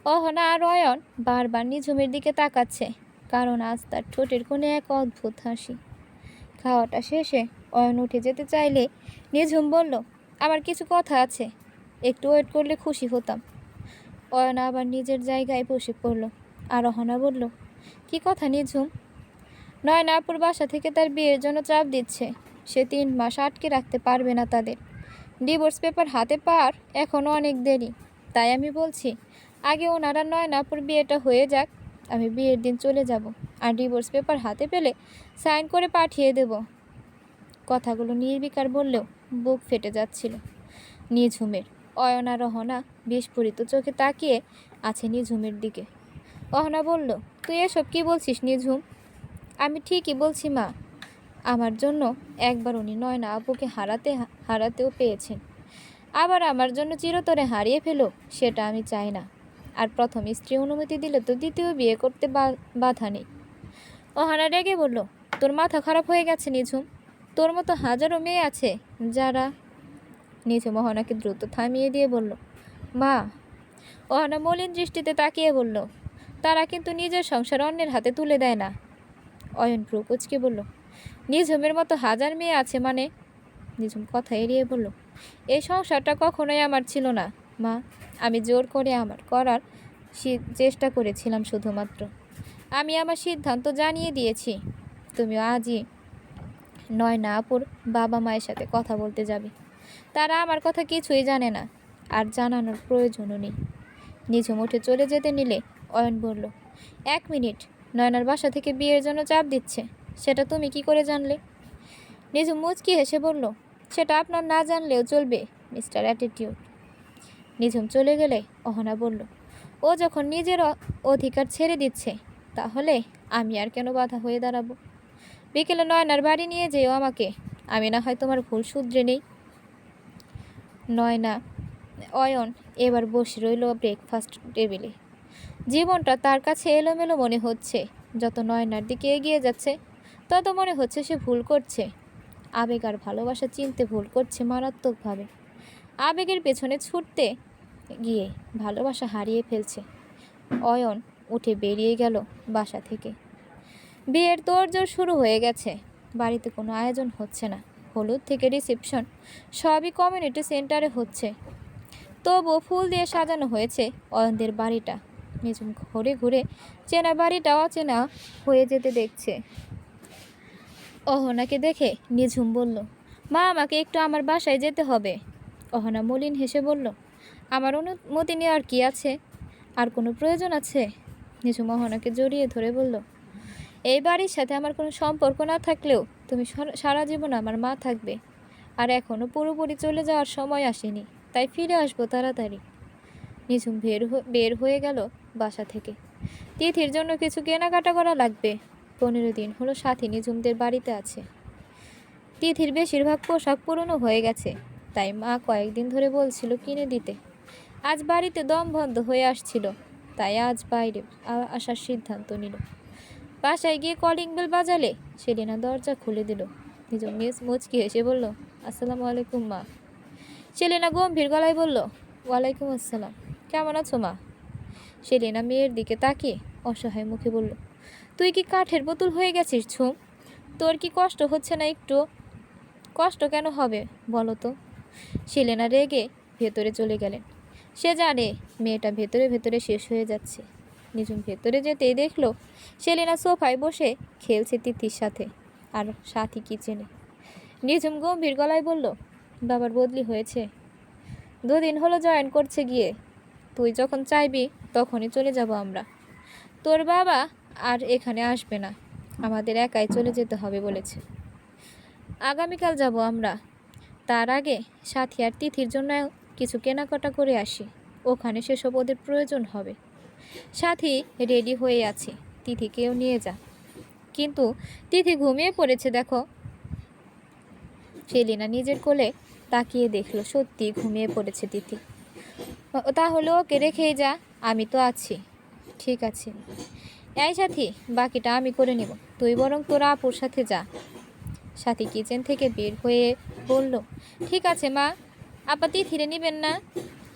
অহনা আর অয়ন বারবার নিঝুমের দিকে তাকাচ্ছে, কারণ আজ তার ঠোঁটের কোণে এক অদ্ভুত হাসি। খাওয়াটা শেষে অয়ন উঠে যেতে চাইলে নিঝুম বলল, আমার কিছু কথা আছে, একটু ওয়েট করলে খুশি হতাম। অয়ন আবার নিজের জায়গায় বসে পড়ল। আর অহনা বলল, কি কথা নিঝুম? নয়না আপুর বাসা থেকে তার বিয়ের জন্য চাপ দিচ্ছে। সে 3 মাস আটকে রাখতে পারবে না তাদের। ডিভোর্স পেপার হাতে পাওয়ার এখনও অনেক দেরি। তাই আমি বলছি, আগে ওনারা নয়না আপুর বিয়েটা হয়ে যাক, আমি বিয়ের দিন চলে যাব, আর ডিভোর্স পেপার হাতে পেলে সাইন করে পাঠিয়ে দেব। কথাগুলো নির্বিকার বললেও বুক ফেটে যাচ্ছিল নিঝুমের। অয়ন আর অহনা বিস্ফোরিত চোখে তাকিয়ে আছে নিঝুমের দিকে। অহনা বলল, তুই এসব কি বলছিস নিঝুম? আমি ঠিকই বলছি মা। আমার জন্য একবার উনি নয়না আপুকে হারাতেও পেয়েছেন, আবার আমার জন্য চিরতরে হারিয়ে ফেলো সেটা আমি চাই না। আর প্রথম স্ত্রী অনুমতি দিলে তো দ্বিতীয় বিয়ে করতে বাধা নেই। অহনা রেগে বলল, তোর মাথা খারাপ হয়ে গেছে নিঝুম। তোর মতো হাজারো মেয়ে আছে যারা। নিঝুম অহনাকে দ্রুত থামিয়ে দিয়ে বলল, মা। অহনা মলিন দৃষ্টিতে তাকিয়ে বলল, তারা কিন্তু নিজের সংসার অন্যের হাতে তুলে দেয় না। অয়ন ভ্রু কুঁচকে বলল, নিঝুমের মতো হাজার মেয়ে আছে মানে? নিঝুম কথা এড়িয়ে বলল, এই সংসারটা কখনোই আমার ছিল না মা। আমি জোর করে আমার করার চেষ্টা করেছিলাম শুধুমাত্র। আমি আমার সিদ্ধান্ত জানিয়ে দিয়েছি। তুমিও আজই নয়না আপুর বাবা মায়ের সাথে কথা বলতে যাবে। তারা আমার কথা কিছুই জানে না, আর জানানোর প্রয়োজনও নেই। নিঝুম উঠে চলে যেতে নিলে অয়ন বলল, 1 মিনিট, নয়নার বাসা থেকে বিয়ের জন্য চাপ দিচ্ছে, সেটা তুমি কি করে জানলে? নিঝুম মুচকি হেসে বলল, সেটা আপনার না জানলেও চলবে মিস্টার অ্যাটিটিউড। নিঝুম চলে গেলে অহনা বলল, ও যখন নিজের অধিকার ছেড়ে দিচ্ছে, তাহলে আমি আর কেন বাধা হয়ে দাঁড়াবো? বিকেলে নয়নার বাড়ি নিয়ে যেও আমাকে, আমি না হয় তোমার ভুল শুধরে নেই। অয়ন এবার বসে রইল ব্রেকফাস্ট টেবিলে। জীবনটা তার কাছে এলোমেলো মনে হচ্ছে। যত নয়নার দিকে এগিয়ে যাচ্ছে তত মনে হচ্ছে সে ভুল করছে। আবেগ আর ভালোবাসা চিনতে ভুল করছে মারাত্মকভাবে। আবেগের পেছনে ছুটতে গিয়ে ভালোবাসা হারিয়ে ফেলছে। অয়ন উঠে বেরিয়ে গেল বাসা থেকে। বিয়ের তোড়জোড় শুরু হয়ে গেছে। বাড়িতে কোনো আয়োজন হচ্ছে না। হলুদ থেকে রিসেপশন সবই কমিউনিটি সেন্টারে হচ্ছে। তবুও ফুল দিয়ে সাজানো হয়েছে অয়নদের বাড়িটা। নিঝুম ঘুরে ঘুরে চেনা বাড়িটা অচেনা হয়ে যেতে দেখছে। অহনাকে দেখে নিঝুম বলল, মা, আমাকে একটু আমার বাসায় যেতে হবে। অহনা মলিন হেসে বলল, আমার অনুমতি নেওয়ার কি আছে? আর কোনো প্রয়োজন আছে? নিঝুম অহনাকে জড়িয়ে ধরে বলল, এই বাড়ির সাথে আমার কোনো সম্পর্ক না থাকলেও তুমি সারা জীবন আমার মা থাকবে। আর এখনও পুরোপুরি চলে যাওয়ার সময় আসেনি, তাই ফিরে আসবো তাড়াতাড়ি। নিঝুম বের হয়ে গেল বাসা থেকে। তিথির জন্য কিছু কেনাকাটা করা লাগবে। 15 দিন হলো সাথী নিঝুমদের বাড়িতে আছে। তিথির বেশিরভাগ পোশাক পুরনো হয়ে গেছে, তাই মা কয়েকদিন ধরে বলছিল কিনে দিতে। আজ বাড়িতে দম বন্ধ হয়ে আসছিল, তাই আজ বাইরে আসার সিদ্ধান্ত নিল। বাসায় গিয়ে কলিং বেল বাজালে সেলিনা দরজা খুলে দিল। নিঝুম মুচকি হেসে বলল, আসসালামু আলাইকুম মা। সেলিনা গম্ভীর গলায় বলল, ওয়ালাইকুম আসসালাম। কেমন আছো মা? সেলিনা মেয়ের দিকে তাকিয়ে অসহায় মুখে বলল, তুই কি কাঠের বোতল হয়ে গেছিস ঝুম? তোর কি কষ্ট হচ্ছে না একটু? কষ্ট কেন হবে বলো তো? সেলিনা রেগে ভেতরে চলে গেলেন। সে জানে মেয়েটা ভেতরে ভেতরে শেষ হয়ে যাচ্ছে। নিঝুম ভেতরে যেতেই দেখলো সেলিনা সোফায় বসে খেলছে তিথির সাথে, আর সাথী কিচেনে। নিঝুম গম্ভীর গলায় বলল, বাবার বদলি হয়েছে। 2 দিন হলো জয়েন করছে গিয়ে। তুই যখন চাইবি তখনই চলে যাব আমরা। তোর বাবা আর এখানে আসবে না, আমাদের একাই চলে যেতে হবে বলেছে। আগামীকাল যাব আমরা। তার আগে সাথী আর তিথির জন্য কিছু কেনাকাটা করে আসি, ওখানে সেসব ওদের প্রয়োজন হবে। সাথী রেডি হয়ে আছে, তিথিকেও নিয়ে যা। কিন্তু তিথি ঘুমিয়ে পড়েছে দেখো। সেলিনা নিজের কোলে তাকিয়ে দেখলো সত্যি ঘুমিয়ে পড়েছে তিথি। তাহলে ওকে রেখেই যা, আমি তো আছি। ঠিক আছে। এই সাথী, বাকিটা আমি করে নেব, তুই বরং তোর আপুর সাথে যা। সাথী কিচেন থেকে বের হয়ে বলল, ঠিক আছে মা, আপা তিথিরে নিবেন না?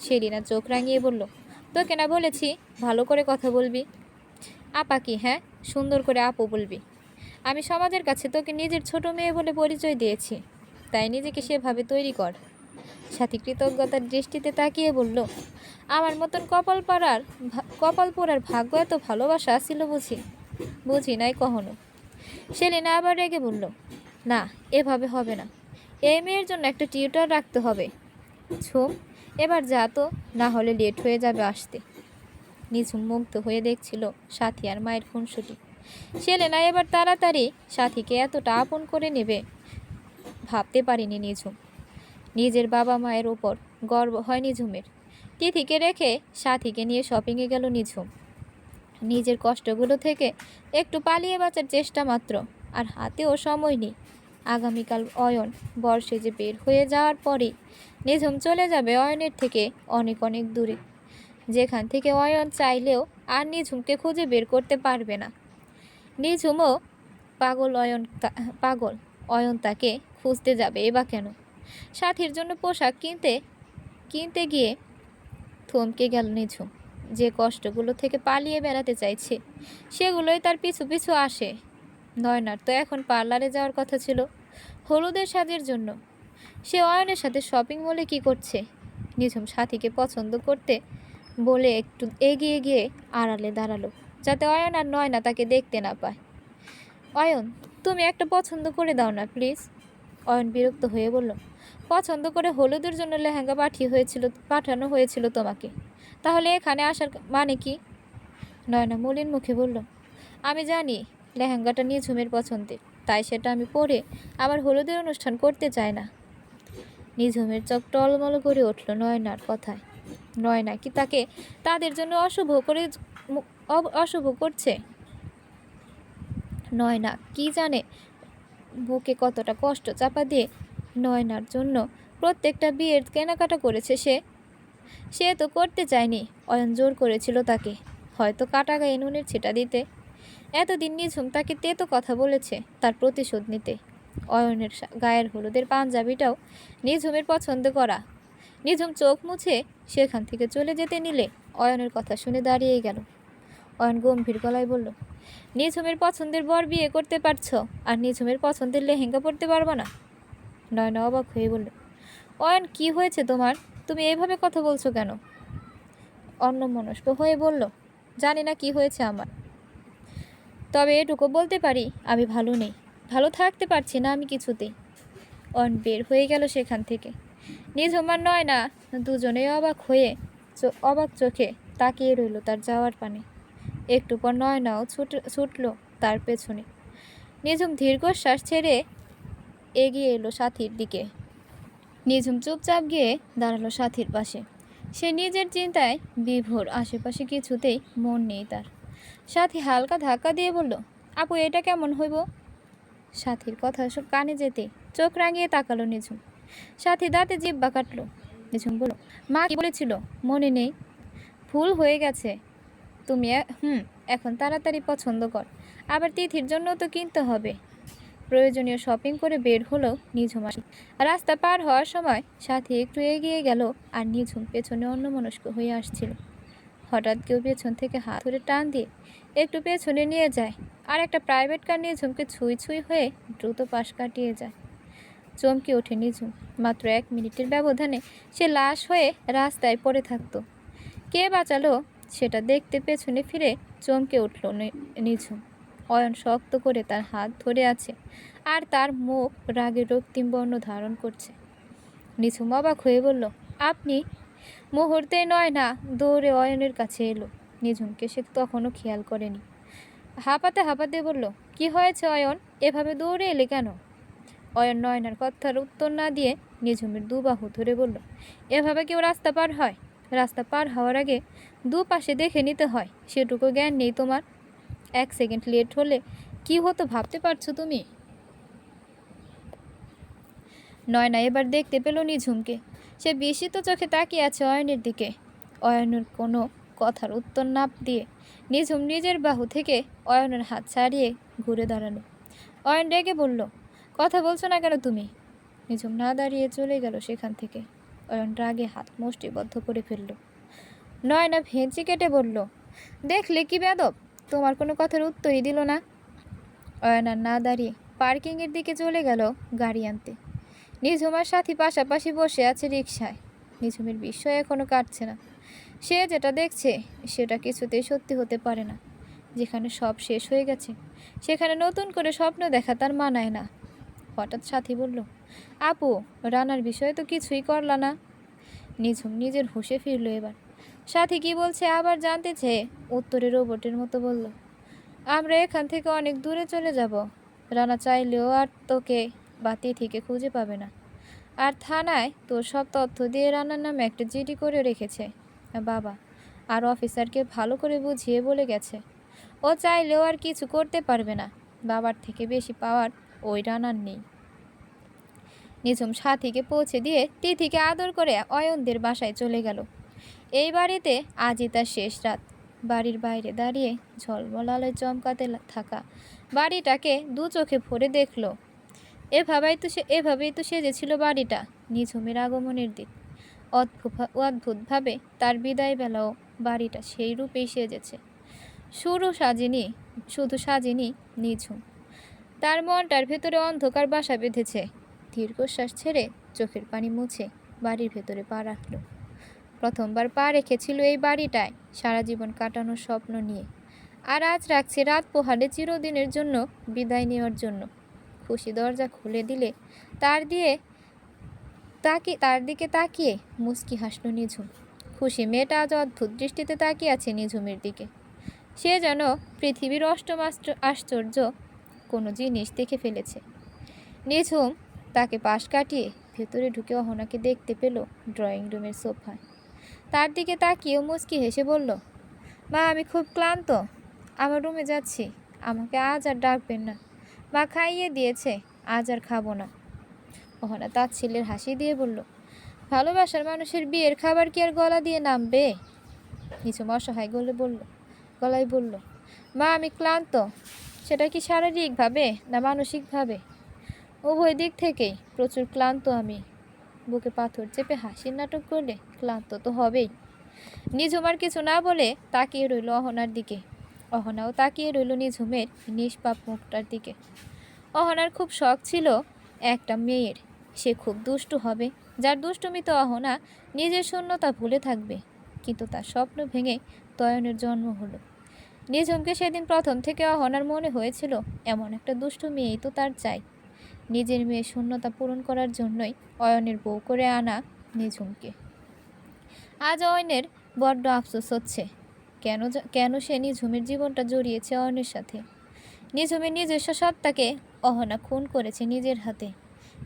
সেলিনা চোখ রাঙিয়ে বলল, তোকে না বলেছি ভালো করে কথা বলবি? আপা কি? হ্যাঁ, সুন্দর করে আপু বলবি। আমি সমাজের কাছে তোকে নিজের ছোট মেয়ে বলে পরিচয় দিয়েছি, তাই নিজেকে সেভাবে তৈরি কর। সাথী কৃতজ্ঞতার দৃষ্টিতে তাকিয়ে বলল, আমার মতন কপাল পোড়ার ভাগ্য এত ভালোবাসা ছিল বুঝি? বুঝি নাই কখনো। সেলিনা আবার রেগে বলল, না, এভাবে হবে না। এই মেয়ের জন্য একটা টিউটর রাখতে হবে। ঝুম, এবার যা তো, না হলে লেট হয়ে যাবে আসতে। নিঝুম মুগ্ধ হয়ে দেখছিল সাথী আর মায়ের খুনসুটি। সেলেনা এবার তাড়াতাড়ি সাথীকে এতটা আপন করে নেবে ভাবতে পারিনি নিঝুম। নিজের বাবা মায়ের ওপর গর্ব হয় নিঝুমের। তিথিকে রেখে সাথীকে নিয়ে শপিংয়ে গেল নিঝুম। নিজের কষ্টগুলো থেকে একটু পালিয়ে বাঁচার চেষ্টা মাত্র, আর হাতেও সময় নেই। আগামীকাল অয়ন বর্ষে যে বের হয়ে যাওয়ার পরেই নিঝুম চলে যাবে অয়নের থেকে অনেক অনেক দূরে, যেখান থেকে অয়ন চাইলেও আর নিঝুমকে খুঁজে বের করতে পারবে না। নিঝুমও পাগল অয়ন তাকে খুঁজতে যাবে এবা কেন? সাথীর জন্য পোশাক কিনতে গিয়ে থমকে গেল নিঝুম। যে কষ্টগুলো থেকে পালিয়ে বেড়াতে চাইছে সেগুলোই তার পিছু পিছু আসে। নয়নার তো এখন পার্লারে যাওয়ার কথা ছিল হলুদের সাজের জন্য। সে অয়নের সাথে শপিং মলে কি করছে? নিঝুম সাথীকে পছন্দ করতে বলে একটু এগিয়ে গিয়ে আড়ালে দাঁড়ালো, যাতে অয়ন আর নয়না তাকে দেখতে না পায়। অয়ন, তুমি একটা পছন্দ করে দাও না প্লিজ। অয়ন বিরক্ত হয়ে বলল, পছন্দ করে হলুদের জন্য লেহেঙ্গা পাঠানো হয়েছিল তোমাকে, তাহলে এখানে আসার মানে কি? নয়না মলিন মুখে বলল, আমি জানি লেহেঙ্গাটা নিঝুমের পছন্দের, তাই সেটা আমি পরে আবার হলুদের অনুষ্ঠান করতে চাই না। নিঝুমের চোখ টলমল করে উঠল নয়নার কথায়। নয়না কি তাকে তাদের জন্য অশুভ করছে? নয়না কি জানে বুকে কতটা কষ্ট চাপা দিয়ে নয়নার জন্য প্রত্যেকটা বিয়ের কেনাকাটা করেছে সে তো করতে চায়নি, অয়ন জোর করেছিল তাকে, হয়তো কাটা গায়ে নুনের ছিটা দিতে। এতদিন নিঝুম তাকে তেতো কথা বলেছে তার প্রতিশোধ নিতে। অয়নের গায়ের হলুদের পাঞ্জাবিটাও নিঝুমের পছন্দ করা। নিঝুম চোখ মুছে সেখান থেকে চলে যেতে নিলে অয়নের কথা শুনে দাঁড়িয়ে গেল। অয়ন গম্ভীর গলায় বলল, নিঝুমের পছন্দের বর বিয়ে করতে পারছো আর নিঝুমের পছন্দের লেহেঙ্গা পরতে পারবো না? নয়না অবাক হয়ে বলল, অয়ন কি হয়েছে তোমার? তুমি এইভাবে কথা বলছো কেন? অন্যমনস্ক হয়ে বলল, জানি না কি হয়েছে আমার, তবে এটুকু বলতে পারি আমি ভালো নেই, ভালো থাকতে পারছি না আমি কিছুতেই। অয়ন বের হয়ে গেল সেখান থেকে। নিঝুম আর নয়না দুজনেই অবাক চোখে তাকিয়ে রইল তার যাওয়ার পানে। একটু পর নয়নাও ছুটল তার পেছনে। নিঝুম দীর্ঘশ্বাস ছেড়ে এগিয়ে এলো সাথীর দিকে। নিঝুম চুপচাপ গিয়ে দাঁড়ালো সাথীর পাশে। সে নিজের চিন্তায় বিভোর, আশেপাশে কিছুতেই মন নেই তার। সাথী হালকা ধাক্কা দিয়ে বলল, আপু এটা কেমন হইব? সাথীর কথা সব কানে যেতে চোখ রাঙিয়ে তাকালো নিঝুম। সাথী দাঁতে জিহ্বা কাটলো। নিঝুম বলল, মা কি বলেছিল মনে নেই? ভুল হয়ে গেছে। তুমি এখন তাড়াতাড়ি পছন্দ কর, আবার তিথির জন্য তো কিনতে হবে। প্রয়োজনীয় শপিং করে বের হলো নিঝুম। রাস্তা পার হওয়ার সময় সাথী একটু এগিয়ে গেল আর নিঝুম পেছনে অন্যমনস্ক হয়ে আসছিল। হঠাৎ কেউ পেছন থেকে হাত ধরে টান দিয়ে একটু পেছনে নিয়ে যায়, আর একটা প্রাইভেট কার নিঝুমকে ছুঁই ছুঁই হয়ে দ্রুত পাশ কাটিয়ে যায়। চমকে ওঠে নিঝুম। মাত্র 1 মিনিটের ব্যবধানে সে লাশ হয়ে রাস্তায় পড়ে থাকতো। কে বাঁচালো সেটা দেখতে পেছনে ফিরে চমকে উঠল নিঝুম। অয়ন শক্ত করে তার হাত ধরে আছে, আর তার মুখ রাগে রক্তিম বর্ণ ধারণ করছে। নিঝুম অবাক হয়ে বলল, আপনি? মুহূর্তে নয়না দৌড়ে অয়নের কাছে এলো। নিঝুমকে সে তখনও খেয়াল করেনি। হাঁপাতে হাঁপাতে বলল, কি হয়েছে অয়ন, এভাবে দৌড়ে এলে কেন? অয়ন নয়নার কথার উত্তর না দিয়ে নিঝুমের দুবাহু ধরে বলল, এভাবে কেউ রাস্তা পার হয়? রাস্তা পার হওয়ার আগে দুপাশে দেখে নিতে হয়, সেটুকু জ্ঞান নেই তোমার? 1 সেকেন্ড লেট হলে কি হতো ভাবতে পারছো তুমি? নয়না এবার দেখতে পেল নিঝুমকে। সে বিস্মিত চোখে তাকিয়ে আছে অয়নের দিকে। অয়নের কোনো কথার উত্তর না দিয়ে নিঝুম নিজের বাহু থেকে অয়নের হাত ছাড়িয়ে ঘুরে দাঁড়ালো। অয়ন রেগে বলল, কথা বলছো না কেন তুমি? নিঝুম না দাঁড়িয়ে চলে গেল সেখান থেকে। অয়ন রাগে হাত মুষ্টিবদ্ধ করে ফেলল। নয়না ভেঁচি কেটে বলল, দেখলে কি বেয়াদব, তোমার কোনো কথার উত্তরই দিল না। অয়ন আর না দাঁড়িয়ে পার্কিংয়ের দিকে চলে গেল গাড়ি আনতে। নিঝুমার সাথী পাশাপাশি বসে আছে রিকশায়। নিঝুমের বিস্ময় এখনো কাটছে না। সে যেটা দেখছে সেটা কিছুতেই সত্যি হতে পারে না। যেখানে সব শেষ হয়ে গেছে সেখানে নতুন করে স্বপ্ন দেখা তার মানায় না। হঠাৎ সাথী বলল, আপু, রানার বিষয়ে তো কিছুই করলা না। নিঝুম নিজের হুঁশে ফিরল এবার। সাথী কি বলছে আবার জানতে চেয়ে উত্তরে রোবটের মতো বলল, আমরা এখান থেকে অনেক দূরে চলে যাব। রানা চাইলেও আর তোকে বা তিথিকে খুঁজে পাবে না। আর থানায় তোর সব তথ্য দিয়ে রানার নামে একটা জিডি করে রেখেছে বাবা, আর অফিসারকে ভালো করে বুঝিয়ে বলে গেছে ও চাইলেও আর কিছু করতে পারবে না। বাবার থেকে বেশি পাওয়ার ওই রানার নেই। নিঝুম সাথীকে পৌঁছে দিয়ে তিথিকে আদর করে অয়নদের বাসায় চলে গেল। এই বাড়িতে আজই তার শেষ রাত। বাড়ির বাইরে দাঁড়িয়ে ঝলমল আলোয় চমকাতে থাকা বাড়িটাকে দু চোখে ভরে দেখল। এভাবেই তো সেজেছিল বাড়িটা নিঝুমের আগমনের দিন। অদ্ভুতভাবে তার বিদায় বেলাও বাড়িটা সেই রূপেই সেজেছে। শুধু সাজেনি নিঝুম, তার মনটার ভেতরে অন্ধকার বাসা বেঁধেছে। দীর্ঘশ্বাস ছেড়ে চোখের পানি মুছে বাড়ির ভেতরে পা রাখল। প্রথমবার পা রেখেছিল এই বাড়িটায় সারা জীবন কাটানোর স্বপ্ন নিয়ে, আর আজ রাখছে রাত পোহালে চিরদিনের জন্য বিদায় নেওয়ার জন্য। খুশি দরজা খুলে দিলে তার দিকে তাকিয়ে মুচকি হাসল নিঝুম। খুশি মেয়েটা আজ অদ্ভুত দৃষ্টিতে তাকিয়ে আছে নিঝুমের দিকে। সে যেন পৃথিবীর অষ্টম আশ্চর্য কোনো জিনিস দেখে ফেলেছে। নিঝুম তাকে পাশ কাটিয়ে ভেতরে ঢুকে অহনাকে দেখতে পেল ড্রয়িং রুমের সোফায়। তার দিকে তাকিয়েও মুচকি হেসে বলল, মা, আমি খুব ক্লান্ত, আমার রুমে যাচ্ছি, আমাকে আজ আর ডাকবেন না। মা খাইয়ে দিয়েছে, আজ আর খাবো না। অহনা তাচ্ছিল্যের হাসি দিয়ে বলল, ভালোবাসার মানুষের বিয়ের খাবার কি আর গলা দিয়ে নামবে? নিঝুম অসহায় গলায় বলল, মা, আমি ক্লান্ত। সেটা কি শারীরিকভাবে না মানসিকভাবে? উভয় দিক থেকেই প্রচুর ক্লান্ত আমি। বুকে পাথর চেপে হাসির নাটক করলে ক্লান্ত তো হবেই। নিঝুম আর কিছু না বলে তাকিয়ে রইল অহনার দিকে। অহনাও তাকিয়ে রইল নিঝুমের নিষ্পাপ মুখটার দিকে। অহনার খুব শখ ছিল একটা মেয়ের, সে খুব দুষ্টু হবে, যার দুষ্টুমিতে অহনা নিজের শূন্যতা ভুলে থাকবে। কিন্তু তার স্বপ্ন ভেঙে তয়নের জন্ম হলো। নিঝুমকে সেদিন প্রথম থেকে অহনার মনে হয়েছিল এমন একটা দুষ্টু মেয়েই তো তার চাই। নিজের মেয়ের শূন্যতা পূরণ করার জন্যই অয়নের বউ করে আনা নিঝুমকে। আজ অয়নের বড্ড আফসোস হচ্ছে, কেন সে নিঝুমের জীবনটা জড়িয়েছে অয়নের সাথে। নিঝুমের নিজস্ব সত্তাকে অহনা খুন করেছে নিজের হাতে।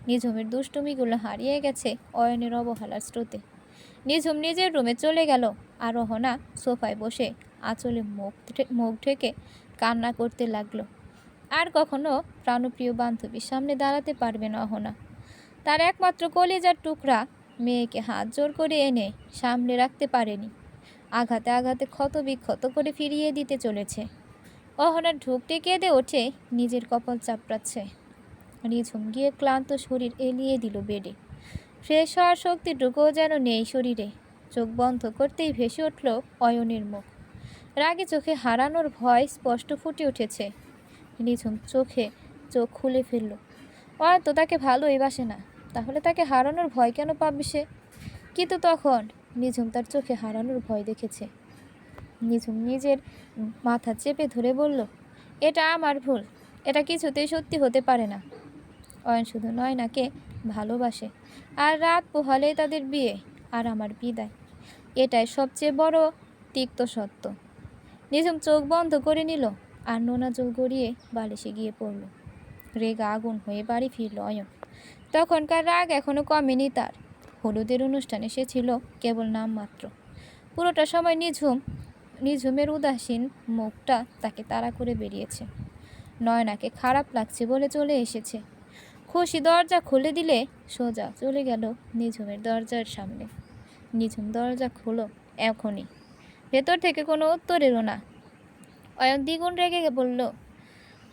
নিঝুমের দুষ্টুমিগুলো হারিয়ে গেছে অয়নের অবহেলার স্রোতে। নিঝুম নিজের রুমে চলে গেল, আর অহনা সোফায় বসে আঁচলে মুখ ঢেকে কান্না করতে লাগলো। আর কখনো প্রাণপ্রিয় বান্ধবীর সামনে দাঁড়াতে পারবে না অহনা। তার একমাত্র কলিজার টুকরা মেয়েকে হাত জোর করে এনে সামলে রাখতে পারেনি। আঘাতে আঘাতে ক্ষত বিক্ষত করে ফিরিয়ে দিতে চলেছে। অহনার ঢুকতে কেঁদে ওঠে, নিজের কপাল চাপড়াচ্ছে। নিঝুম গিয়ে ক্লান্ত শরীর এলিয়ে দিল বেডে। ফ্রেশ হওয়ার শক্তিটুকুও যেন নেই শরীরে। চোখ বন্ধ করতেই ভেসে উঠল অয়নের মুখ। রাগে চোখে হারানোর ভয় স্পষ্ট ফুটে উঠেছে। নিঝুম চোখ খুলে ফেলল। অয়ন তো তাকে ভালোই বাসে না, তাহলে তাকে হারানোর ভয় কেন পাবে সে? কিন্তু তখন নিঝুম তার চোখে হারানোর ভয় দেখেছে। নিঝুম নিজের মাথা চেপে ধরে বলল, এটা আমার ভুল, এটা কিছুতেই সত্যি হতে পারে না। অয়ন শুধু নয়নাকে ভালোবাসে, আর রাত পোহালেই তাদের বিয়ে আর আমার বিদায়। এটাই সবচেয়ে বড় তিক্ত সত্য। নিঝুম চোখ বন্ধ করে নিল আর নোনা জল গড়িয়ে বালিশে গিয়ে পড়ল। রেগে আগুন হয়ে বাড়ি ফিরল অয়ন। তখনকার রাগ এখনো কমেনি তার। হলুদের অনুষ্ঠানে সে ছিল কেবল নামমাত্র। পুরোটা সময় নিঝুমের উদাসীন মুখটা তাকে তাড়া করে বেরিয়েছে। নয়নাকে খারাপ লাগছে বলে চলে এসেছে। খুশি দরজা খুলে দিলে সোজা চলে গেল নিঝুমের দরজার সামনে। নিঝুম দরজা খোলো এখনই। ভেতর থেকে কোনো উত্তর এলো না। অয়ন দ্বিগুণ রেগে বলল,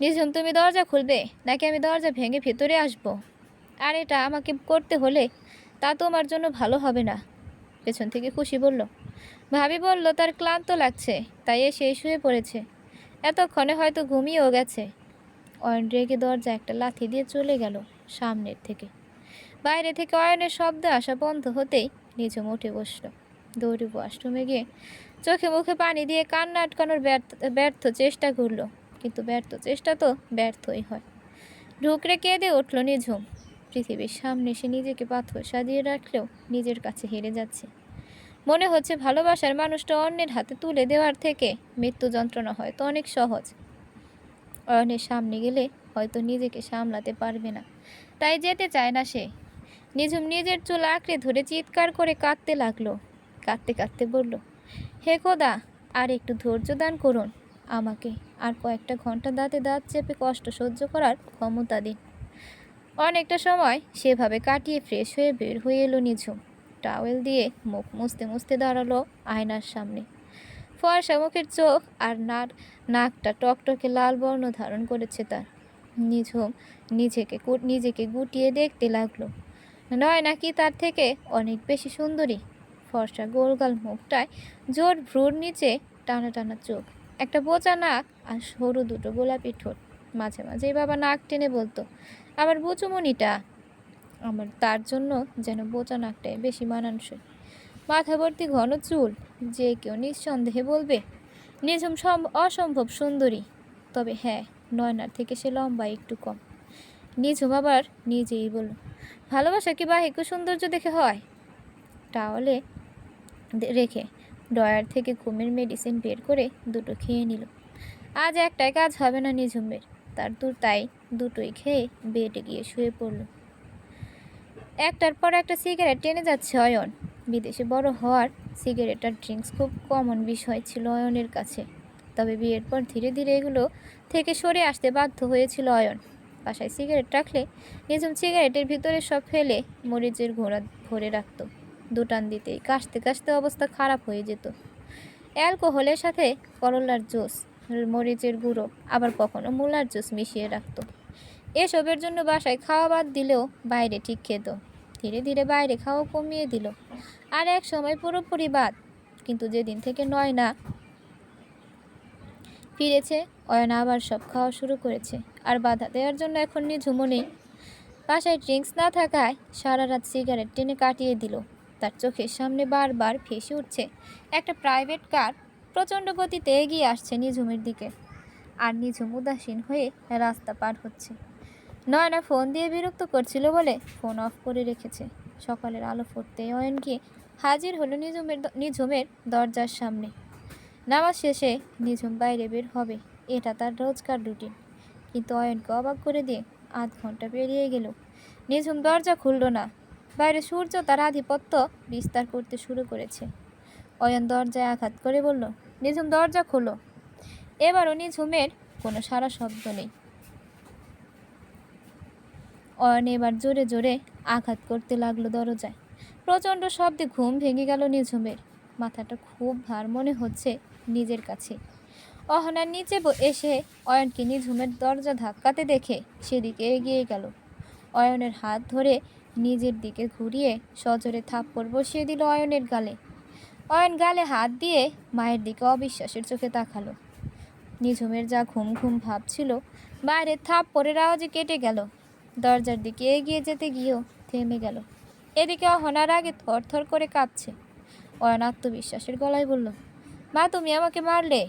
নিঝুম, তুমি দরজা খুলবে নাকি আমি দরজা ভেঙে ভেতরে আসব? আর এটা আমাকে করতে হলে তা তোমার জন্য ভালো হবে না। পেছন থেকে খুশি বলল, ভাবি বলল তার ক্লান্ত লাগছে, তাই এসে শুয়ে পড়েছে। এতক্ষণে হয়তো ঘুমিয়েও গেছে। অয়ন রেগে দরজা একটা লাথি দিয়ে চলে গেল সামনের থেকে। বাইরে থেকে অয়নের শব্দ আসা বন্ধ হতেই নিঝুম উঠে বসল। দৌড়ে ওয়াশরুমে গিয়ে চোখে মুখে পানি দিয়ে কান্না আটকানোর ব্যর্থ চেষ্টা করলো, কিন্তু ব্যর্থ চেষ্টা তো ব্যর্থই হয়। ঢুকরে কেঁদে উঠল নিঝুম। পৃথিবীর সামনে সে নিজেকে পাথর সাজিয়ে রাখলেও নিজের কাছে হেরে যাচ্ছে। মনে হচ্ছে ভালোবাসার মানুষটা অন্যের হাতে তুলে দেওয়ার থেকে মৃত্যু যন্ত্রণা হয়তো অনেক সহজ। অয়নের সামনে গেলে হয়তো নিজেকে সামলাতে পারবে না, তাই যেতে চায় না সে। নিঝুম নিজের চুল আঁকড়ে ধরে চিৎকার করে কাঁদতে লাগলো। কাঁদতে কাঁদতে বলল, হে খোদা, আর একটু ধৈর্য দান করুন আমাকে, আর কয়েকটা ঘন্টা দাঁতে দাঁত চেপে কষ্ট সহ্য করার ক্ষমতা দিন। অনেকটা সময় সেভাবে কাটিয়ে ফ্রেশ হয়ে বের হয়ে এলো নিঝুম। টাওয়েল দিয়ে মুখ মুছতে মুছতে দাঁড়ালো আয়নার সামনে। ফর্সা মুখের চোখ আর নাকটা টকটকে লাল বর্ণ ধারণ করেছে তার। নিঝুম নিজেকে গুটিয়ে দেখতে লাগলো। নয় নাকি তার থেকে অনেক বেশি সুন্দরী। ফর্সা গোলগাল মুখটায় জোর ভ্রুর নিচে টানা টানা চোখ, একটা বোচা নাক আর সরু দুটো গোলাপি ঠোঁট। মাঝে মাঝেই বাবা নাক টেনে বলতো, আমার বুচুমনিটা। আমার তার জন্য যেন বোচা নাকটাই বেশি মানানসই। মাথা ভর্তি ঘন চুল, যে কেউ নিঃসন্দেহে বলবে নিঝুম অসম্ভব সুন্দরী। তবে হ্যাঁ, নয়নার থেকে সে লম্বা একটু কম। নিঝুম আবার নিজেই বলল, ভালোবাসা কি বাহিক সৌন্দর্য দেখে হয়? টাওয়ালে রেখে ড্রয়ার থেকে ঘুমের মেডিসিন বের করে দুটো খেয়ে নিল। আজ একটাই কাজ হবে না নিঝুমের, তাই দুটোই খেয়ে বেডে গিয়ে শুয়ে পড়ল। একটার পর একটা সিগারেট টেনে যাচ্ছে অয়ন। বিদেশে বড় হওয়ার সিগারেট আর ড্রিঙ্কস খুব কমন বিষয় ছিল অয়নের কাছে। তবে বিয়ের পর ধীরে ধীরে এগুলো থেকে সরে আসতে বাধ্য হয়েছিল অয়ন। বাসায় সিগারেট রাখলে নিঝুম সিগারেটের ভিতরে সব ফেলে মরিচের ঘোড়া ভরে রাখত। দুটান দিতেই কাশতে কাশতে অবস্থা খারাপ হয়ে যেত। অ্যালকোহলের সাথে করলার জুস, মরিচের গুঁড়ো, আবার কখনো মূলার জুস মিশিয়ে রাখত। এসবের জন্য বাসায় খাওয়া বাদ দিলেও বাইরে ঠিক খেত। ধীরে ধীরে বাইরে খাওয়া কমিয়ে দিল, আর এক সময় পুরোপুরি বাদ। কিন্তু যেদিন থেকে নয়না ফিরেছে, অয়ন আবার সব খাওয়া শুরু করেছে, আর বাধা দেওয়ার জন্য এখন নিঝুমও নেই। বাসায় ড্রিঙ্কস না থাকায় সারা রাত সিগারেট টেনে কাটিয়ে দিল। তার চোখের সামনে বারবার ভেসে উঠছে একটা প্রাইভেট কার প্রচণ্ড গতিতে এগিয়ে আসছে নিঝুমের দিকে, আর নিঝুম উদাসীন হয়ে রাস্তা পার হচ্ছে। নয়না ফোন দিয়ে বিরক্ত করছিল বলে ফোন অফ করে রেখেছে। সকালের আলো ফুটতেই অয়ন গিয়ে হাজির হলো নিঝুমের দরজার সামনে। নামাজ শেষে নিঝুম বাইরে বের হবে, এটা তার রোজকার রুটিন। কিন্তু অয়নকে অবাক করে দিয়ে আধ ঘন্টা পেরিয়ে গেল, নিঝুম দরজা খুলল না। বাইরে সূর্য তার আধিপত্য বিস্তার করতে শুরু করেছে। অয়ন দরজায় আঘাত করে বলল, নিঝুম দরজা খোলো। এবারও নিঝুমের কোনো সারা শব্দ নেই। অয়ন এবার জোরে জোরে আঘাত করতে লাগলো দরজায়। প্রচণ্ড শব্দে ঘুম ভেঙে গেল নিঝুমের। মাথাটা খুব ভার মনে হচ্ছে নিজের কাছে। অহনার নিচে এসে অয়নকে নিঝুমের দরজা ধাক্কাতে দেখে সেদিকে এগিয়ে গেল। অয়নের হাত ধরে নিজের দিকে ঘুরিয়ে সজোরে থাপ্পড় বসিয়ে দিল অয়নের গালে। অয়ন গালে হাত দিয়ে মায়ের দিকে অবিশ্বাসের চোখে তাকালো। নিঝুমের যা ঘুম ঘুম ভাব ছিল, বাইরের থাপ্পড়ের আওয়াজে কেটে গেল। দরজার দিকে এগিয়ে যেতে গিয়েও থেমে গেল। এদিকে অহনার আগে থরথর করে কাঁপছে। অয়ন আত্মবিশ্বাসের গলায় বলল, মা, তুমি আমাকে মারলে?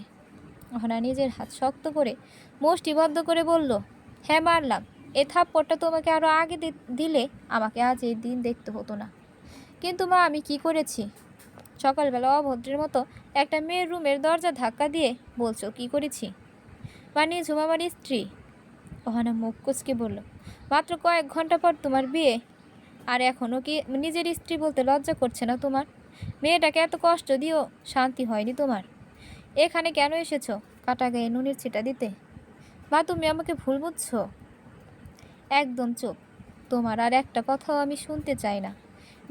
অহনা নিজের হাত শক্ত করে মুষ্টিবদ্ধ করে বলল, হ্যাঁ মারলাম। এ থাপ্পড়টা তোমাকে আরও আগে দিলে আমাকে আজ এই দিন দেখতে হতো না। কিন্তু মা, আমি কি করেছি? সকালবেলা অভদ্রের মতো একটা মেয়ের রুমের দরজা ধাক্কা দিয়ে বলছো কি করেছি? মা, নিঝুম আমার স্ত্রী। অহনা মুখ কুচকে বলল, মাত্র কয়েক ঘন্টা পর তোমার বিয়ে, আর এখনও কি নিজের স্ত্রী বলতে লজ্জা করছে না তোমার? মেয়েটাকে এত কষ্ট দিয়েও শান্তি হয়নি তোমার। এখানে কেন এসেছো? কাটা গায়ে নুনের ছিটা দিতে? মা, তুমি আমাকে ভুল বুঝছো। একদম চুপ। তোমার আর একটা কথাও আমি শুনতে চাই না।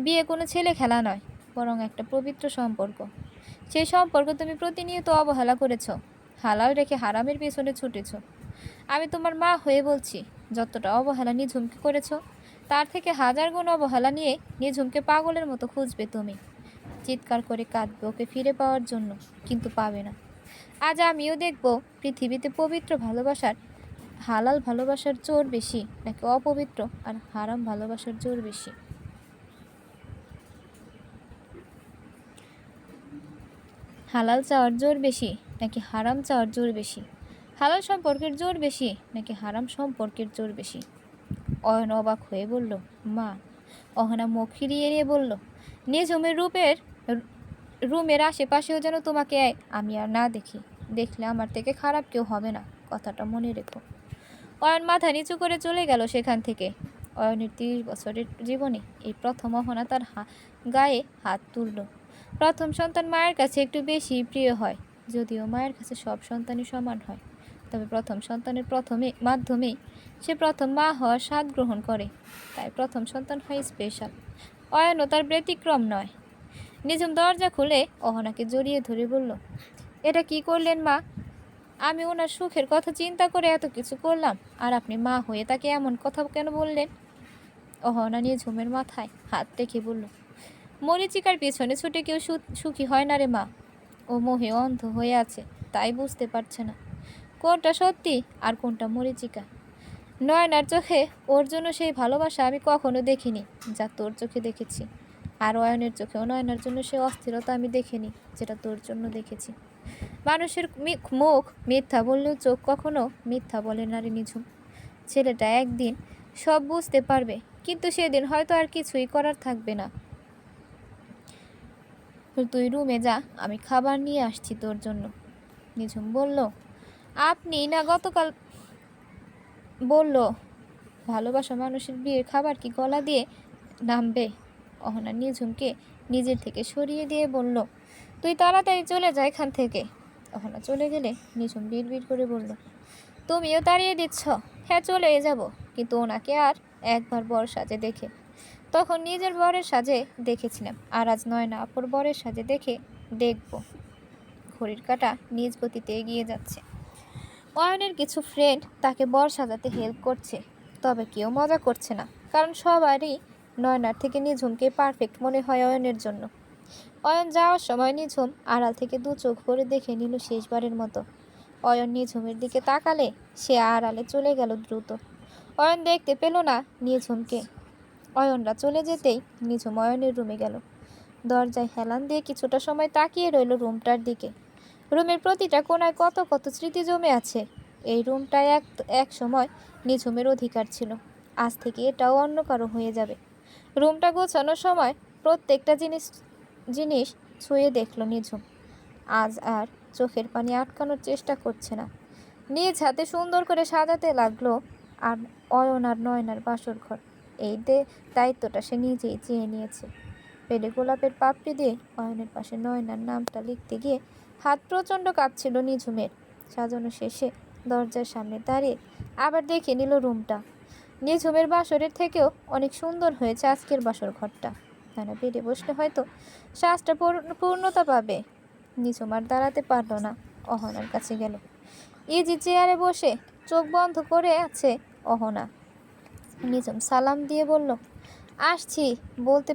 বিয়ে কোনো ছেলে খেলা নয়, বরং একটা পবিত্র সম্পর্ক। সেই সম্পর্ক তুমি প্রতিনিয়ত অবহেলা করেছো, হালাল রেখে হারামের পেছনে ছুটেছ। আমি তোমার মা হয়ে বলছি, যতটা অবহেলা নিঝুমকে করেছো, তার থেকে 1000 গুণ অবহেলা নিয়ে নিঝুমকে পাগলের মতো খুঁজবে তুমি। চিৎকার করে কাঁদবে ওকে ফিরে পাওয়ার জন্য, কিন্তু পাবে না। আজ আমিও দেখব পৃথিবীতে পবিত্র ভালোবাসার হালাল ভালোবাসার জোর বেশি নাকি অপবিত্র আর হারাম ভালোবাসার জোর বেশি। হালাল চাওয়ার জোর বেশি নাকি হারাম চাওয়ার জোর বেশি। হালাল সম্পর্কের জোর বেশি নাকি হারাম সম্পর্কের জোর বেশি। অয়ন অবাক হয়ে বলল, মা। অহনা মুখ ফিরিয়ে এড়িয়ে বলল, নিঝুমের রুমের আশেপাশেও যেন তোমাকে আমি আর না দেখি। দেখলে আমার থেকে খারাপ কেউ হবে না, কথাটা মনে রেখো। অয়ন মাথা নিচু করে চলে গেল সেখান থেকে। অয়নের 30 বছরের জীবনে এই প্রথম অহনা তার গায়ে হাত তুলল। প্রথম সন্তান মায়ের কাছে একটু বেশি প্রিয় হয়, যদিও মায়ের কাছে সব সন্তানই সমান হয়। তবে প্রথম সন্তানের মাধ্যমেই সে প্রথম মা হওয়ার স্বাদ গ্রহণ করে, তাই প্রথম সন্তান হয় স্পেশাল। অয়নও তার ব্যতিক্রম নয়। নিঝুম দরজা খুলে অহনাকে জড়িয়ে ধরে বলল, এটা কি করলেন মা? আমি ওনার সুখের কথা চিন্তা করে এত কিছু করলাম, আর আপনি মা হয়ে তাকে এমন কথা কেন বললেন? অহনা নিঝুমের মাথায় হাত রেখে বলল, মরিচিকার পিছনে ছুটে কেউ সুখী হয় না রে মা। ও মোহে অন্ধ হয়ে আছে, তাই বুঝতে পারছে না কোনটা সত্যি আর কোনটা মরিচিকা। নয়নার চোখে ওর জন্য সেই ভালোবাসা আমি কখনো দেখিনি যা তোর চোখে দেখেছি, আর অয়নের চোখেও নয়নার জন্য সে অস্থিরতা আমি দেখিনি যেটা তোর জন্য দেখেছি। মানুষের মুখ মিথ্যা বললেও চোখ কখনো মিথ্যা বলে না রে নিঝুম। ছেলেটা একদিন সব বুঝতে পারবে, কিন্তু সেদিন হয়তো আর কিছুই করার থাকবে না। তুই রুমে যা, আমি খাবার নিয়ে আসছি তোর জন্য। নিঝুম বলল, আপনি না গতকাল বলল ভালোবাসা মানুষের বিয়ের খাবার কি গলা দিয়ে নামবে? অহনা নিঝুমকে নিজের থেকে সরিয়ে দিয়ে বলল, তুই তাড়াতাড়ি চলে যা এখান থেকে। অহনা চলে গেলে নিঝুম বিড়বিড় করে বলল, তুমিও তাড়িয়ে দিচ্ছ? হ্যাঁ, চলে যাব, কিন্তু ওনাকে আর একবার বর সাজে দেখে। তখন নিজের বরের সাজে দেখেছিলাম, আর আজ নয়না আপুর বরের সাজে দেখব। ঘড়ির কাঁটা নিজ গতিতে এগিয়ে যাচ্ছে। অয়নের কিছু ফ্রেন্ড তাকে বর সাজাতে হেল্প করছে, তবে কেউ মজা করছে না, কারণ সবারই নয়নার থেকে নিঝুমকে পারফেক্ট মনে হয় অয়নের জন্য। অয়ন যাওয়ার সময় নিঝুম আড়াল থেকে 2 চোখ ভরে দেখে নিল শেষবারের মতো। অয়ন নিঝুমের দিকে তাকালে সে আড়ালে চলে গেল দ্রুত। অয়ন দেখতে পেল না নিঝুমকে। অয়নরা চলে যেতেই নিঝুম অয়নের রুমে গেল। দরজায় হেলান দিয়ে কিছুটা সময় তাকিয়ে রইল রুমটার দিকে। রুমের প্রতিটা কোণায় কত কত স্মৃতি জমে আছে। এই রুমটায় এক সময় নিঝুমের অধিকার ছিল, আজ থেকে এটাও অন্য কারো হয়ে যাবে। রুমটা গোছানোর সময় প্রত্যেকটা জিনিস ছুঁয়ে দেখল নিঝুম। আজ আর চোখের পানি আটকানোর চেষ্টা করছে না, নিজ হাতে সুন্দর করে সাজাতে লাগলো। আর অয়ন আর নয়নার বাসর ঘর, এই দায়িত্বটা সে নিজেই চেয়ে নিয়েছে। পেলে গোলাপের পাপড়ি দিয়ে অয়নের পাশে নয়নার নামটা লিখতে গিয়ে হাত প্রচণ্ড কাঁপছিল নিঝুমের। সাজানো শেষে দরজার সামনে দাঁড়িয়ে আবার দেখে নিল রুমটা। নিঝুমের বাসরের থেকেও অনেক সুন্দর হয়েছে আজকের বাসর ঘরটা। তারা বেডে বসলে হয়তো শ্বাসটা পূর্ণতা পাবে। নিঝুম আর দাঁড়াতে পারল না, অহনার কাছে গেল। ইজি চেয়ারে বসে চোখ বন্ধ করে আছে অহনা। নিঝুম সালাম দিয়ে বলল, আসছি বলতে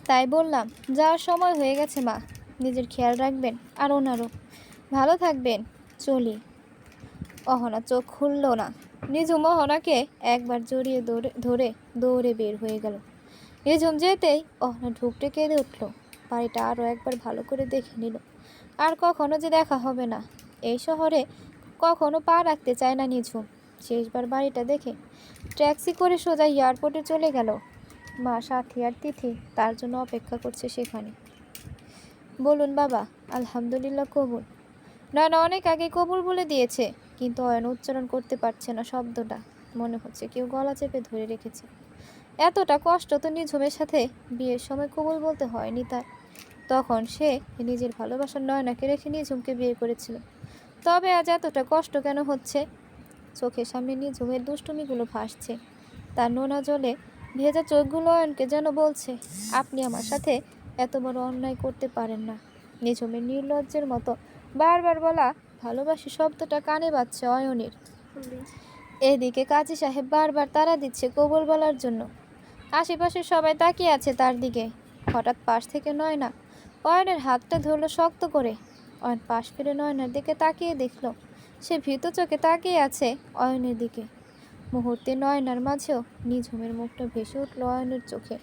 তাই বললাম। যাওয়ার সময় হয়ে গেছে মা, নিজের খেয়াল রাখবেন আর ওনারও। ভালো থাকবেন, চলি। অহনা চোখ খুলল না। নিঝুম অহনাকে একবার জড়িয়ে ধরে দৌড়ে বের হয়ে গেল। নিঝুম যেতেই অহনা ঢুকতে কেঁদে উঠল। বাড়িটা আরও একবার ভালো করে দেখে নিল। আর কখনো যে দেখা হবে না। এই শহরে কখনো পা রাখতে চায় না নিঝুম। শেষবার বাড়িটা দেখে ট্যাক্সি করে সোজা এয়ারপোর্টে চলে গেল। মা, সাথী আর তিথি তার জন্য অপেক্ষা করছে সেখানে। বলুন বাবা। আলহামদুলিল্লাহ, কবুল। নয়না অনেক আগে কবুল বলে দিয়েছে, কিন্তু অয়ন উচ্চারণ করতে পারছে না শব্দটা। মনে হচ্ছে কেউ গলা চেপে ধরে রেখেছে। এতটা কষ্ট তো নিঝুমের সাথে বিয়ের সময় কবুল বলতে হয়নি তার। তখন সে নিজের ভালোবাসার নয়নাকে রেখে নিঝুমকে বিয়ে করেছিল। তবে আজ এতটা কষ্ট কেন হচ্ছে? চোখের সামনে নিঝুমের দুষ্টুমিগুলো ভাসছে। তার নোনা জলে ভেজা চোখগুলো অয়নকে যেন বলছে, আপনি আমার সাথে এত বড় অন্যায় করতে পারেন না। নিঝুমের নির্লজ্জের মতো বারবার বলা ভালোবাসি শব্দটা কানে বাজছে অয়নের। এদিকে কাজী সাহেব বারবার তাড়া দিচ্ছে কবুল বলার জন্য। আশেপাশে সবাই তাকিয়ে আছে তার দিকে। হঠাৎ পাশ থেকে নয়না অয়নের হাতটা ধরলো শক্ত করে। অয়ন পাশ ফিরে নয়নার দিকে তাকিয়ে দেখল সে ভীত চোখে তাকিয়ে আছে অয়নের দিকে। মুহূর্তে নয়নার মাঝেও নিঝুমের মুখটা ভেসে উঠল অয়নের চোখে।